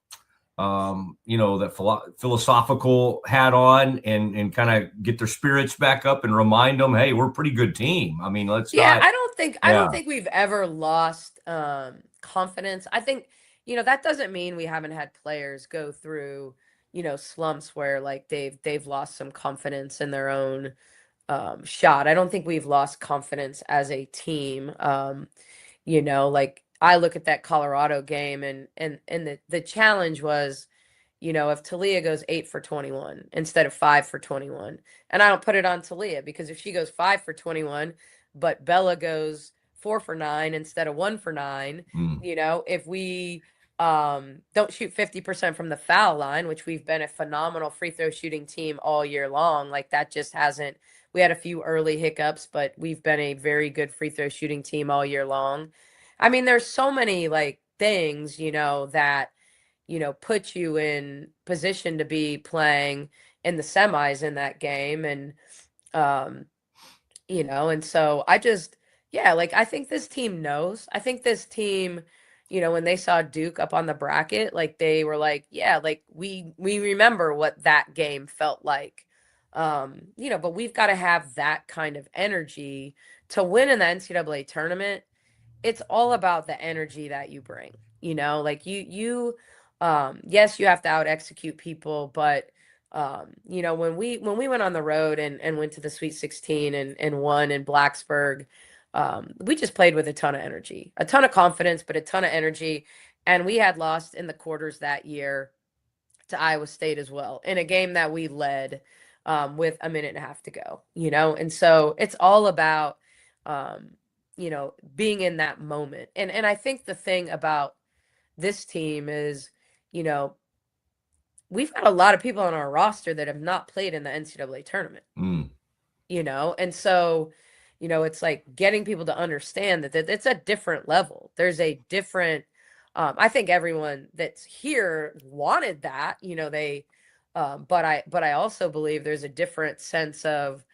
philosophical hat on and kind of get their spirits back up and remind them, hey, we're a pretty good team. I mean, I don't think we've ever lost confidence. I think, that doesn't mean we haven't had players go through, slumps where like they've lost some confidence in their own shot. I don't think we've lost confidence as a team. Like I look at that Colorado game and the challenge was, if Talia goes 8 for 21 instead of 5 for 21, and I don't put it on Talia because if she goes 5 for 21, but Bella goes 4 for 9 instead of 1 for 9, if we don't shoot 50% from the foul line, which we've been a phenomenal free throw shooting team all year long, like that just hasn't. We had a few early hiccups, but we've been a very good free throw shooting team all year long. I mean, there's so many like things, that, put you in position to be playing in the semis in that game. And, and so I just, I think this team knows. I think this team, when they saw Duke up on the bracket, like they were like, yeah, like we remember what that game felt like. But we've got to have that kind of energy to win in the NCAA tournament. It's all about the energy that you bring, like yes, you have to out execute people, but, when we went on the road and went to the Sweet 16 and won in Blacksburg, we just played with a ton of energy, a ton of confidence, but a ton of energy. And we had lost in the quarters that year to Iowa State as well in a game that we led, with a minute and a half to go, and so it's all about, being in that moment. And I think the thing about this team is, we've got a lot of people on our roster that have not played in the NCAA tournament, and so, it's like getting people to understand that it's a different level. There's a different, I think everyone that's here wanted that, but I also believe there's a different sense of,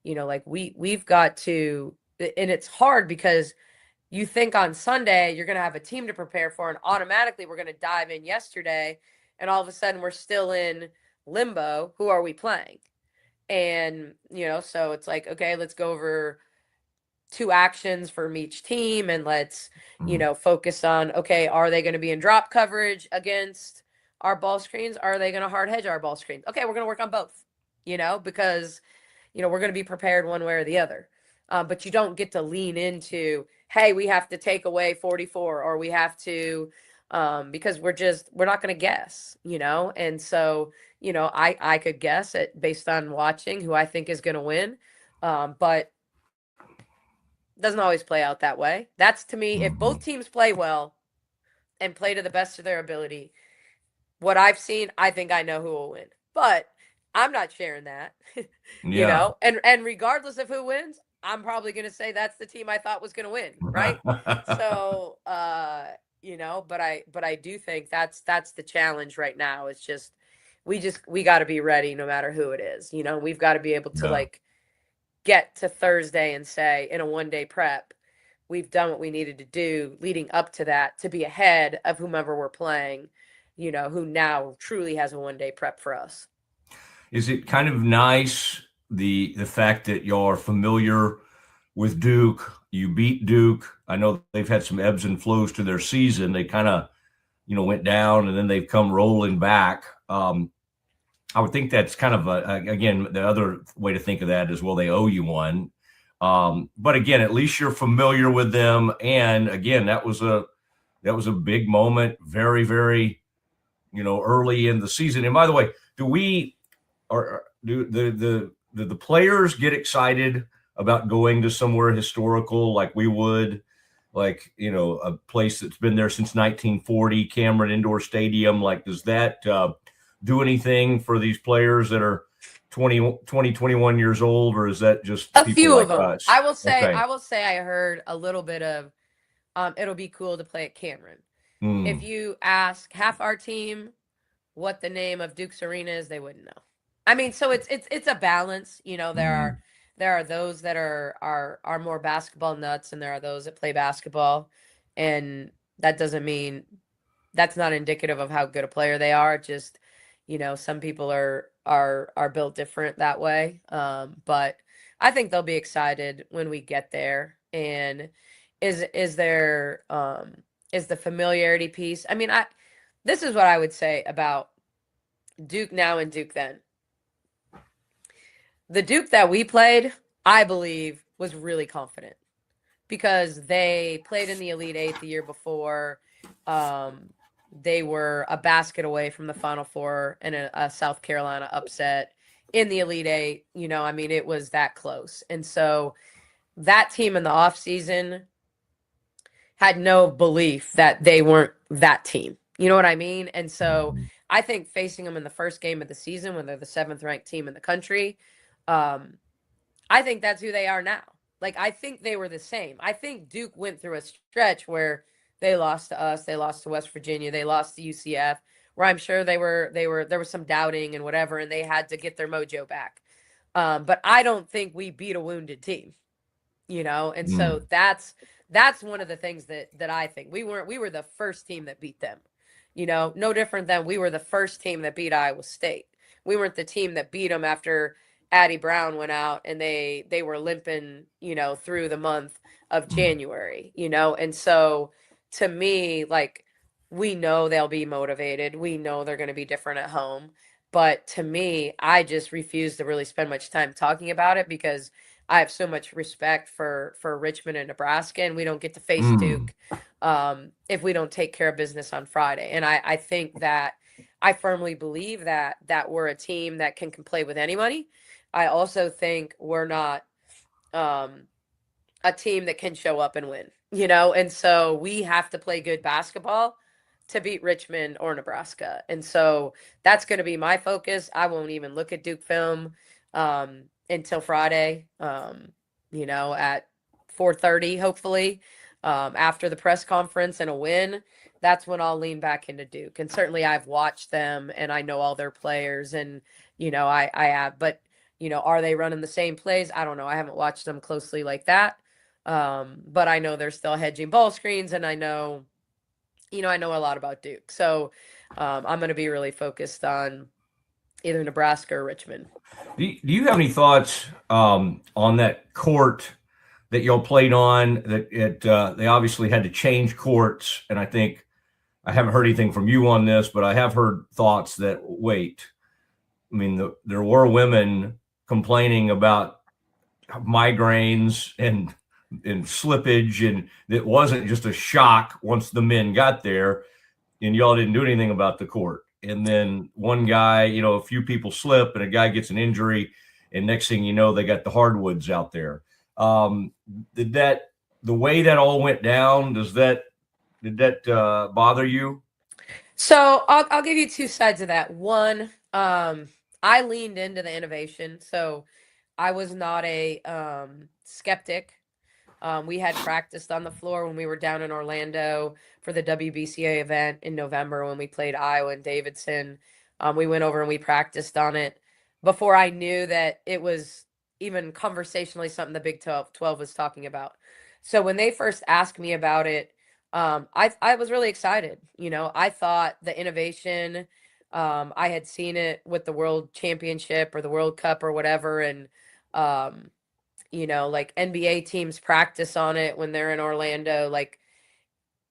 like we've got to, and it's hard because you think on Sunday you're going to have a team to prepare for, and automatically we're going to dive in yesterday, and all of a sudden we're still in limbo. Who are we playing? And, so it's like, okay, let's go over 2 actions from each team, and let's, focus on, okay, are they going to be in drop coverage against our ball screens? Are they going to hard hedge our ball screens? Okay, we're going to work on both, because, we're going to be prepared one way or the other. But you don't get to lean into, hey, we have to take away 44, or we have to, because we're not going to guess, And so, I could guess it based on watching who I think is going to win. But it doesn't always play out that way. That's, to me, if both teams play well and play to the best of their ability, what I've seen, I think I know who will win. But I'm not sharing that, and regardless of who wins, I'm probably going to say that's the team I thought was going to win. Right. So, but I do think that's the challenge right now. It's just, we got to be ready no matter who it is. You know, we've got to be able to Yeah. like get to Thursday and say in a 1-day prep, we've done what we needed to do leading up to that to be ahead of whomever we're playing, you know, who now truly has a 1-day prep for us. Is it kind of nice the fact that y'all are familiar with Duke? You beat Duke. I know they've had some ebbs and flows to their season. They kind of, you know, went down and then they've come rolling back. I would think that's kind of again, the other way to think of that is, well, they owe you one. But again, at least you're familiar with them. And again, that was a big moment, very, very, you know, early in the season. And by the way, do the players get excited about going to somewhere historical like we would, like, you know, a place that's been there since 1940, Cameron Indoor Stadium? Like, does that do anything for these players that are 20, 21 years old, or is that just A people few like of them. us? I will say, Okay. I heard a little bit of, it'll be cool to play at Cameron. Mm. If you ask half our team what the name of Duke's Arena is, they wouldn't know. I mean, so it's a balance. You know, there are those that are more basketball nuts, and there are those that play basketball, and that doesn't mean that's not indicative of how good a player they are. Just, you know, some people are built different that way. But I think they'll be excited when we get there. And is there is the familiarity piece? I mean, this is what I would say about Duke now and Duke then. The Duke that we played, I believe, was really confident because they played in the Elite Eight the year before. They were a basket away from the Final Four and a South Carolina upset in the Elite Eight. You know, I mean, it was that close. And so that team in the offseason had no belief that they weren't that team. You know what I mean? And so I think facing them in the first game of the season when they're the 7th ranked team in the country, I think that's who they are now. Like, I think they were the same. I think Duke went through a stretch where they lost to us, they lost to West Virginia, they lost to UCF, where I'm sure there was some doubting and whatever, and they had to get their mojo back. But I don't think we beat a wounded team, you know? And so that's one of the things that I think. We were the first team that beat them. You know, no different than we were the first team that beat Iowa State. We weren't the team that beat them after Addie Brown went out and they were limping, you know, through the month of January, you know? And so to me, like, we know they'll be motivated. We know they're going to be different at home. But to me, I just refuse to really spend much time talking about it because I have so much respect for Richmond and Nebraska, and we don't get to face Duke if we don't take care of business on Friday. And I think that I firmly believe that we're a team that can play with anybody. I also think we're not a team that can show up and win, you know? And so we have to play good basketball to beat Richmond or Nebraska. And so that's going to be my focus. I won't even look at Duke film until Friday, you know, at 4:30, hopefully, after the press conference and a win. That's when I'll lean back into Duke. And certainly I've watched them and I know all their players and, you know, I have, but, you know, are they running the same plays? I don't know. I haven't watched them closely like that. But I know they're still hedging ball screens, and I know, you know, I know a lot about Duke. So I'm going to be really focused on either Nebraska or Richmond. Do you have any thoughts on that court that y'all played on? That they obviously had to change courts, and I think I haven't heard anything from you on this, but I have heard thoughts that I mean, there were women complaining about migraines and slippage, and it wasn't just a shock once the men got there, and y'all didn't do anything about the court. And then one guy, you know, a few people slip and a guy gets an injury, and next thing you know, they got the hardwoods out there. Did the way that all went down, did that bother you? So I'll give you two sides of that. One, I leaned into the innovation. So I was not a skeptic. We had practiced on the floor when we were down in Orlando for the WBCA event in November when we played Iowa and Davidson. We went over and we practiced on it before I knew that it was even conversationally something the Big 12 was talking about. So when they first asked me about it, I was really excited. I thought the innovation, I had seen it with the World Championship or the World Cup or whatever, and like NBA teams practice on it when they're in Orlando. Like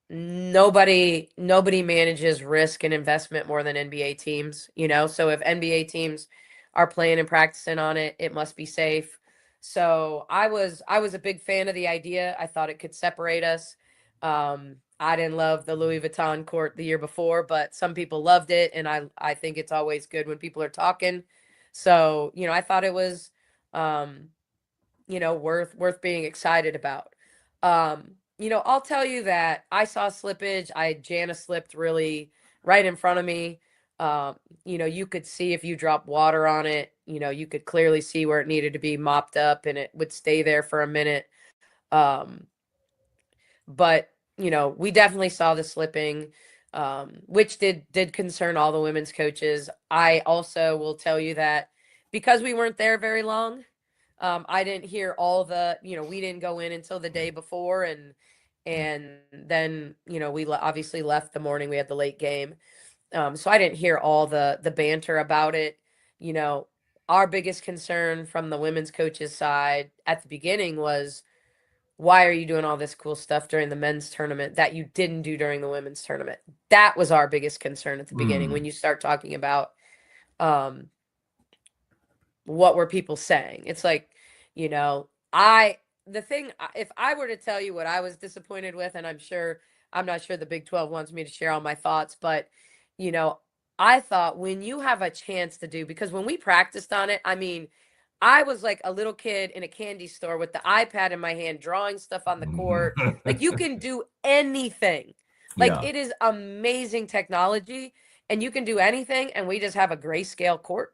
nobody manages risk and investment more than NBA teams. So if NBA teams are playing and practicing on it, it must be safe. So I was a big fan of the idea. I thought it could separate us. I didn't love the Louis Vuitton court the year before, but some people loved it, and I think it's always good when people are talking. So I thought it was worth being excited about. I'll tell you that I saw slippage. Jana slipped really right in front of me. You could see if you dropped water on it, you could clearly see where it needed to be mopped up, and it would stay there for a minute. But we definitely saw the slipping, which did concern all the women's coaches. I also will tell you that because we weren't there very long, I didn't hear all the, we didn't go in until the day before, and then we obviously left the morning we had the late game. So I didn't hear all the banter about it. Our biggest concern from the women's coaches side at the beginning was, why are you doing all this cool stuff during the men's tournament that you didn't do during the women's tournament? That was our biggest concern at the beginning. When you start talking about what were people saying, it's like, if I were to tell you what I was disappointed with, and I'm not sure the Big 12 wants me to share all my thoughts, but I thought when you have a chance to do, because when we practiced on it, I was like a little kid in a candy store with the iPad in my hand, drawing stuff on the court. Like you can do anything. Like It is amazing technology, and you can do anything. And we just have a grayscale court.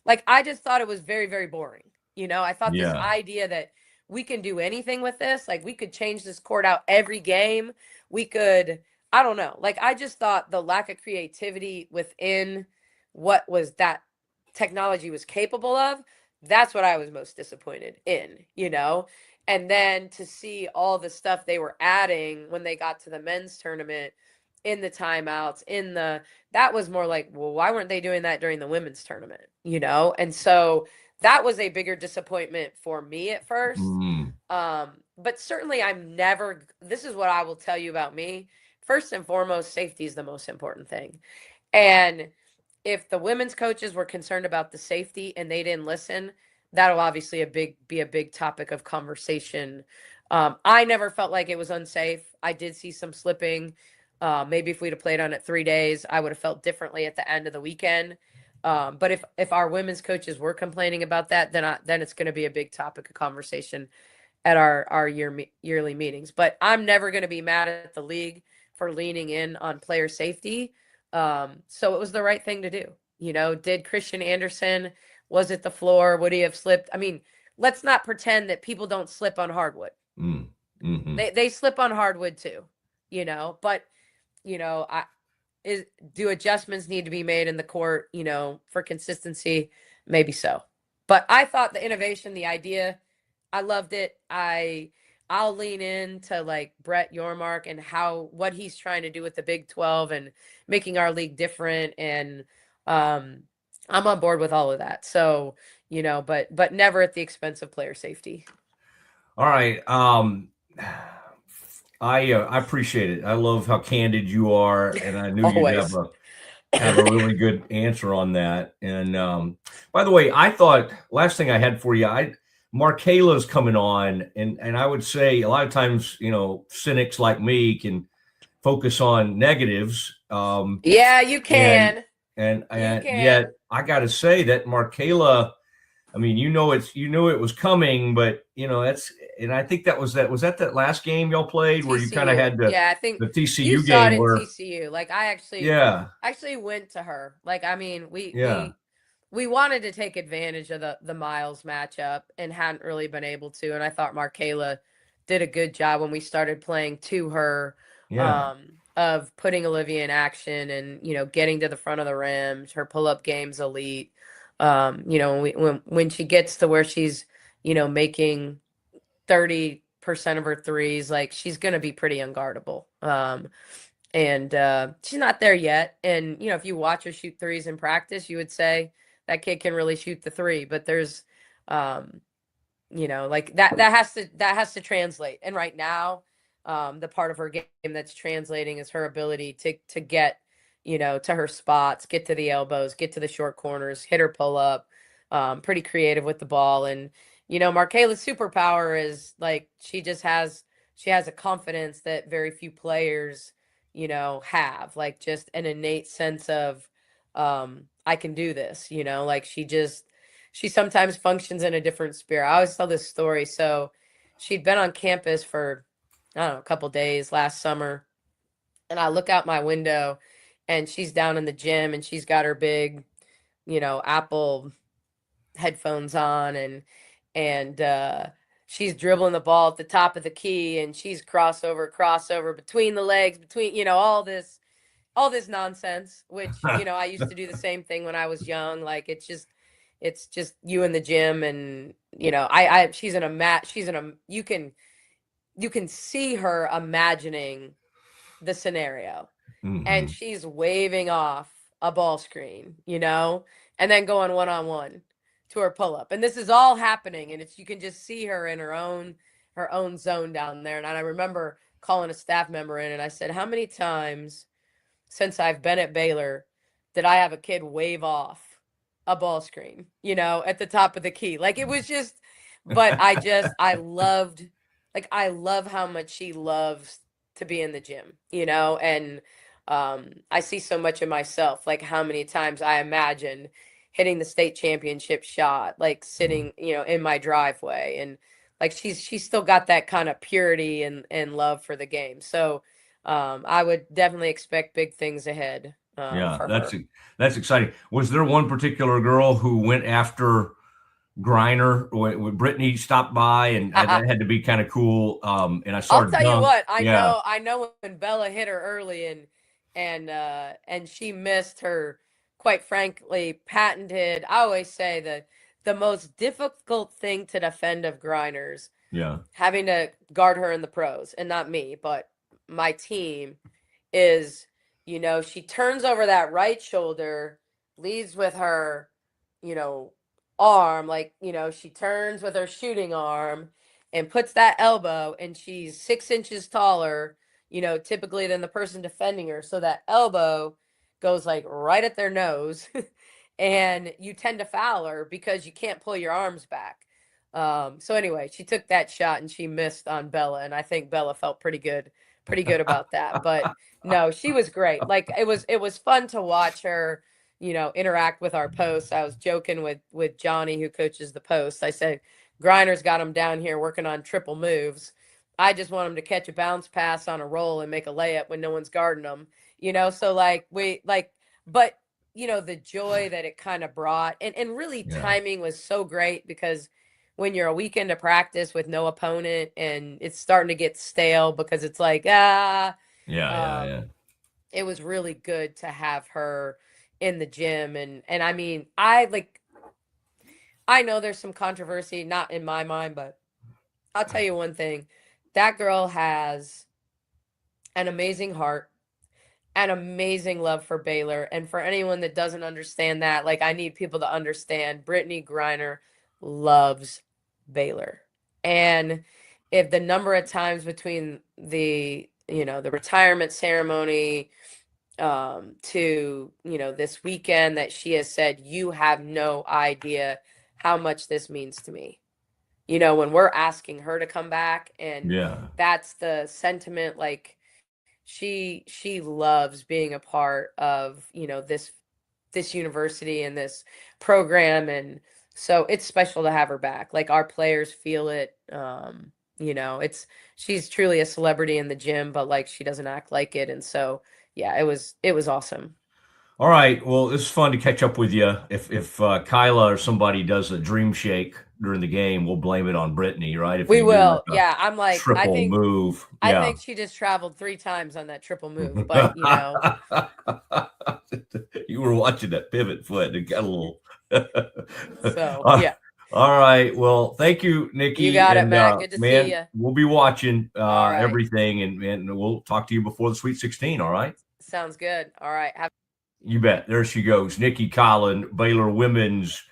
Like I just thought it was very, very boring. I thought this idea that we can do anything with this, like we could change this court out every game. We could, I don't know. Like I just thought the lack of creativity within what was that technology was capable of. That's what I was most disappointed in, and then to see all the stuff they were adding when they got to the men's tournament, in the timeouts, that was more like, well, why weren't they doing that during the women's tournament, and so that was a bigger disappointment for me at first. But certainly this is what I will tell you about me. First and foremost, safety is the most important thing. And if the women's coaches were concerned about the safety and they didn't listen, that'll obviously be a big topic of conversation. I never felt like it was unsafe. I did see some slipping. Maybe if we'd have played on it 3 days, I would have felt differently at the end of the weekend. But if our women's coaches were complaining about that, then it's going to be a big topic of conversation at our yearly meetings. But I'm never going to be mad at the league for leaning in on player safety. So it was the right thing to do. Did Christian Anderson, was it the floor? Would he have slipped? Let's not pretend that people don't slip on hardwood. They slip on hardwood too, but do adjustments need to be made in the court, for consistency? Maybe so. But I thought the innovation, the idea, I loved it. I'll lean into like Brett Yormark and what he's trying to do with the Big 12 and making our league different. And I'm on board with all of that. So, but never at the expense of player safety. All right. I appreciate it. I love how candid you are, and I knew you'd have a really good answer on that. And by the way, I thought last thing I had for you, Markela's coming on, and I would say a lot of times, cynics like me can focus on negatives. Yeah, you can. And yet I got to say that Markela, you knew it was coming, but and I think was that last game y'all played where you kind of had I think the TCU you game saw where TCU. Like I actually went to her. Like we wanted to take advantage of the Miles matchup and hadn't really been able to. And I thought Markela did a good job when we started playing to her of putting Olivia in action and, getting to the front of the rim. Her pull-up game's elite. When she gets to where she's, making 30% of her threes, like she's going to be pretty unguardable. And she's not there yet. And, if you watch her shoot threes in practice, you would say that kid can really shoot the three, but there's, like that has to translate. And right now, the part of her game that's translating is her ability to get, to her spots, get to the elbows, get to the short corners, hit her pull up, pretty creative with the ball. And, Markayla's superpower is like, she has a confidence that very few players, have, like just an innate sense of, I can do this, like she sometimes functions in a different spirit. I always tell this story. So she'd been on campus for, I don't know, a couple days last summer. And I look out my window and she's down in the gym and she's got her big, Apple headphones on and she's dribbling the ball at the top of the key and she's crossover between the legs, between, all this nonsense, which, I used to do the same thing when I was young. Like, it's just you in the gym and, you can see her imagining the scenario and she's waving off a ball screen, and then going one-on-one to her pull-up. And this is all happening and you can just see her in her own zone down there. And I remember calling a staff member in and I said, how many times since I've been at Baylor did I have a kid wave off a ball screen, at the top of the key? Like, it was just, but I love how much she loves to be in the gym, and I see so much of myself, like how many times I imagine hitting the state championship shot, like sitting, in my driveway. And like, she's still got that kind of purity and love for the game. So I would definitely expect big things ahead. That's exciting. Was there one particular girl who went after Griner when Brittany stopped by and that had to be kind of cool? And I started. I'll tell you what, I know when Bella hit her early and she missed her, quite frankly, patented. I always say the most difficult thing to defend of Griner's, having to guard her in the pros, and not me, but my team, is, she turns over that right shoulder, leads with her, arm, like, she turns with her shooting arm and puts that elbow, and she's 6 inches taller, typically than the person defending her. So that elbow goes like right at their nose and you tend to foul her because you can't pull your arms back. So anyway, she took that shot and she missed on Bella. And I think Bella felt pretty good about that. But no, she was great. Like, it was fun to watch her, interact with our posts. I was joking with Johnny, who coaches the post. I said, Griner's got him down here working on triple moves. I just want him to catch a bounce pass on a roll and make a layup when no one's guarding him, so but the joy that it kind of brought, and really timing was so great, because when you're a weekend of practice with no opponent and it's starting to get stale because it's like, it was really good to have her in the gym. And I mean, I know there's some controversy, not in my mind, but I'll tell you one thing. That girl has an amazing heart, an amazing love for Baylor. And for anyone that doesn't understand that, like, I need people to understand, Brittany Griner loves Baylor. And if the number of times between the retirement ceremony to, this weekend that she has said, you have no idea how much this means to me. When we're asking her to come back, and that's the sentiment, like, she loves being a part of, this university and this program. And so it's special to have her back. Like, our players feel it. She's truly a celebrity in the gym, but like, she doesn't act like it. And so, it was awesome. All right. Well, it's fun to catch up with you. If Kyla or somebody does a dream shake, during the game, we'll blame it on Brittany, right? If We you do will. like a Yeah, I'm like, I triple think move. I Yeah. think she just traveled 3 times on that triple move, but you know. You were watching that pivot foot and got a little. So, yeah. All right. Well, thank you, Nikki. You got it, And, Matt. Good to man, see you. We'll be watching right. everything, and we'll talk to you before the Sweet 16. All right. Sounds good. All right. You bet. There she goes, Nicki Collen, Baylor women's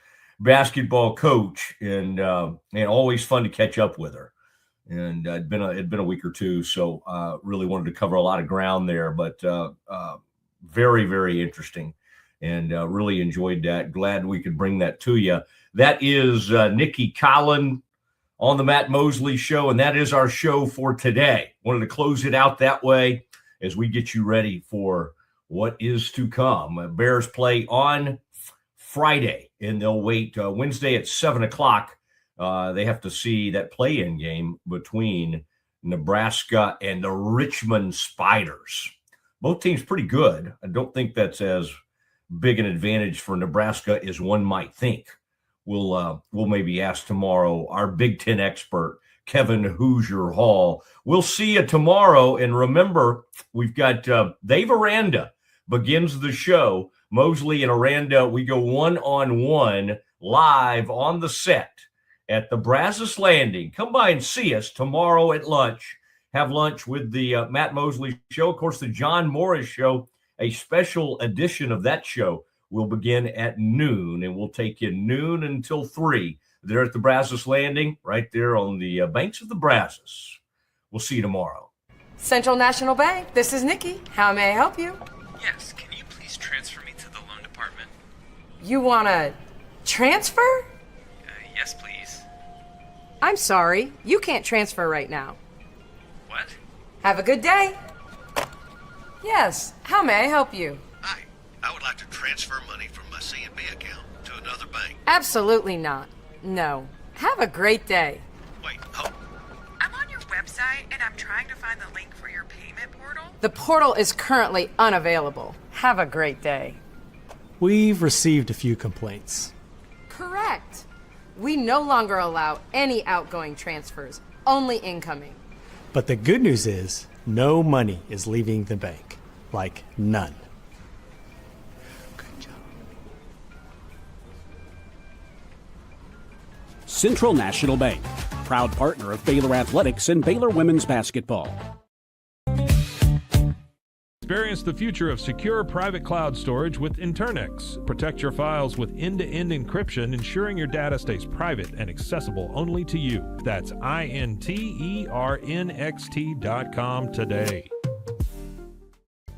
basketball coach, and always fun to catch up with her. And it'd been a week or two, so really wanted to cover a lot of ground there, but very, very interesting, and really enjoyed that. Glad we could bring that to you. That is Nicki Collen on the Matt Mosley Show, and that is our show for today. Wanted to close it out that way as we get you ready for what is to come. Bears play on Friday, and they'll wait Wednesday at 7 o'clock. They have to see that play-in game between Nebraska and the Richmond Spiders. Both teams pretty good. I don't think that's as big an advantage for Nebraska as one might think. We'll maybe ask tomorrow our Big Ten expert, Kevin Hoosier Hall. We'll see you tomorrow. And remember, we've got Dave Aranda begins the show. Mosley and Aranda, we go one-on-one live on the set at the Brazos Landing. Come by and see us tomorrow at lunch. Have lunch with the Matt Mosley Show. Of course, the John Morris Show, a special edition of that show, will begin at noon, and we'll take you noon until 3 there at the Brazos Landing, right there on the banks of the Brazos. We'll see you tomorrow. Central National Bank, this is Nikki. How may I help you? Yes, can you please transfer me to the loan department? You want to transfer? Yes, please. I'm sorry, you can't transfer right now. What? Have a good day. Yes, how may I help you? Hi, I would like to transfer money from my C&B account to another bank. Absolutely not. No. Have a great day. Wait, hold. I'm on your website and I'm trying to find the link for your payment portal. The portal is currently unavailable. Have a great day. We've received a few complaints. Correct. We no longer allow any outgoing transfers, only incoming. But the good news is, no money is leaving the bank. Like, none. Central National Bank, proud partner of Baylor Athletics and Baylor Women's Basketball. Experience the future of secure private cloud storage with Internix. Protect your files with end-to-end encryption, ensuring your data stays private and accessible only to you. That's internxt.com today.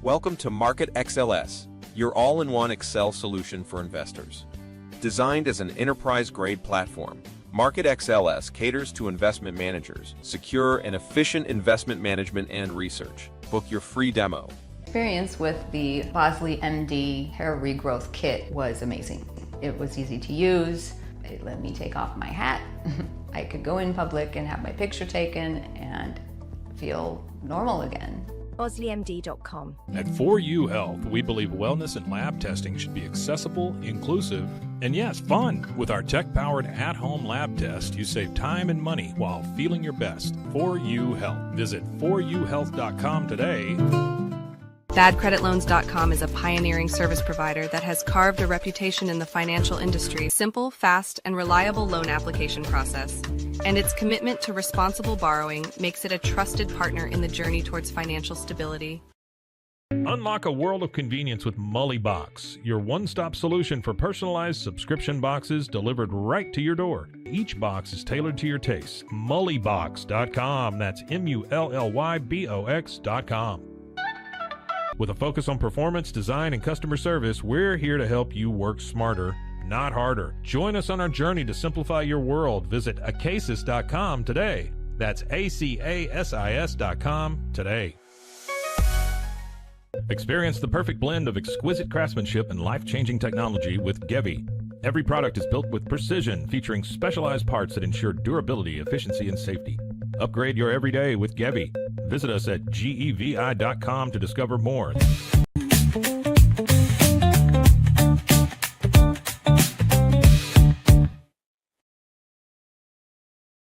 Welcome to Market XLS, your all-in-one Excel solution for investors. Designed as an enterprise-grade platform, Market XLS caters to investment managers, secure and efficient investment management and research. Book your free demo. Experience with the Bosley MD hair regrowth kit was amazing. It was easy to use. It let me take off my hat. I could go in public and have my picture taken and feel normal again. BosleyMD.com. At 4U Health, we believe wellness and lab testing should be accessible, inclusive, and yes, fun. With our tech-powered at-home lab test, you save time and money while feeling your best. 4U Health. Visit 4uhealth.com today. BadCreditLoans.com is a pioneering service provider that has carved a reputation in the financial industry. Simple, fast, and reliable loan application process. And its commitment to responsible borrowing makes it a trusted partner in the journey towards financial stability. Unlock a world of convenience with Mullybox, your one-stop solution for personalized subscription boxes delivered right to your door. Each box is tailored to your taste. Mullybox.com. That's MULLYBOX.com. With a focus on performance, design, and customer service, we're here to help you work smarter, not harder. Join us on our journey to simplify your world. Visit acasis.com today. That's ACASIS.com today. Experience the perfect blend of exquisite craftsmanship and life-changing technology with Gevi. Every product is built with precision, featuring specialized parts that ensure durability, efficiency, and safety. Upgrade your everyday with Gevi. Visit us at gevi.com to discover more.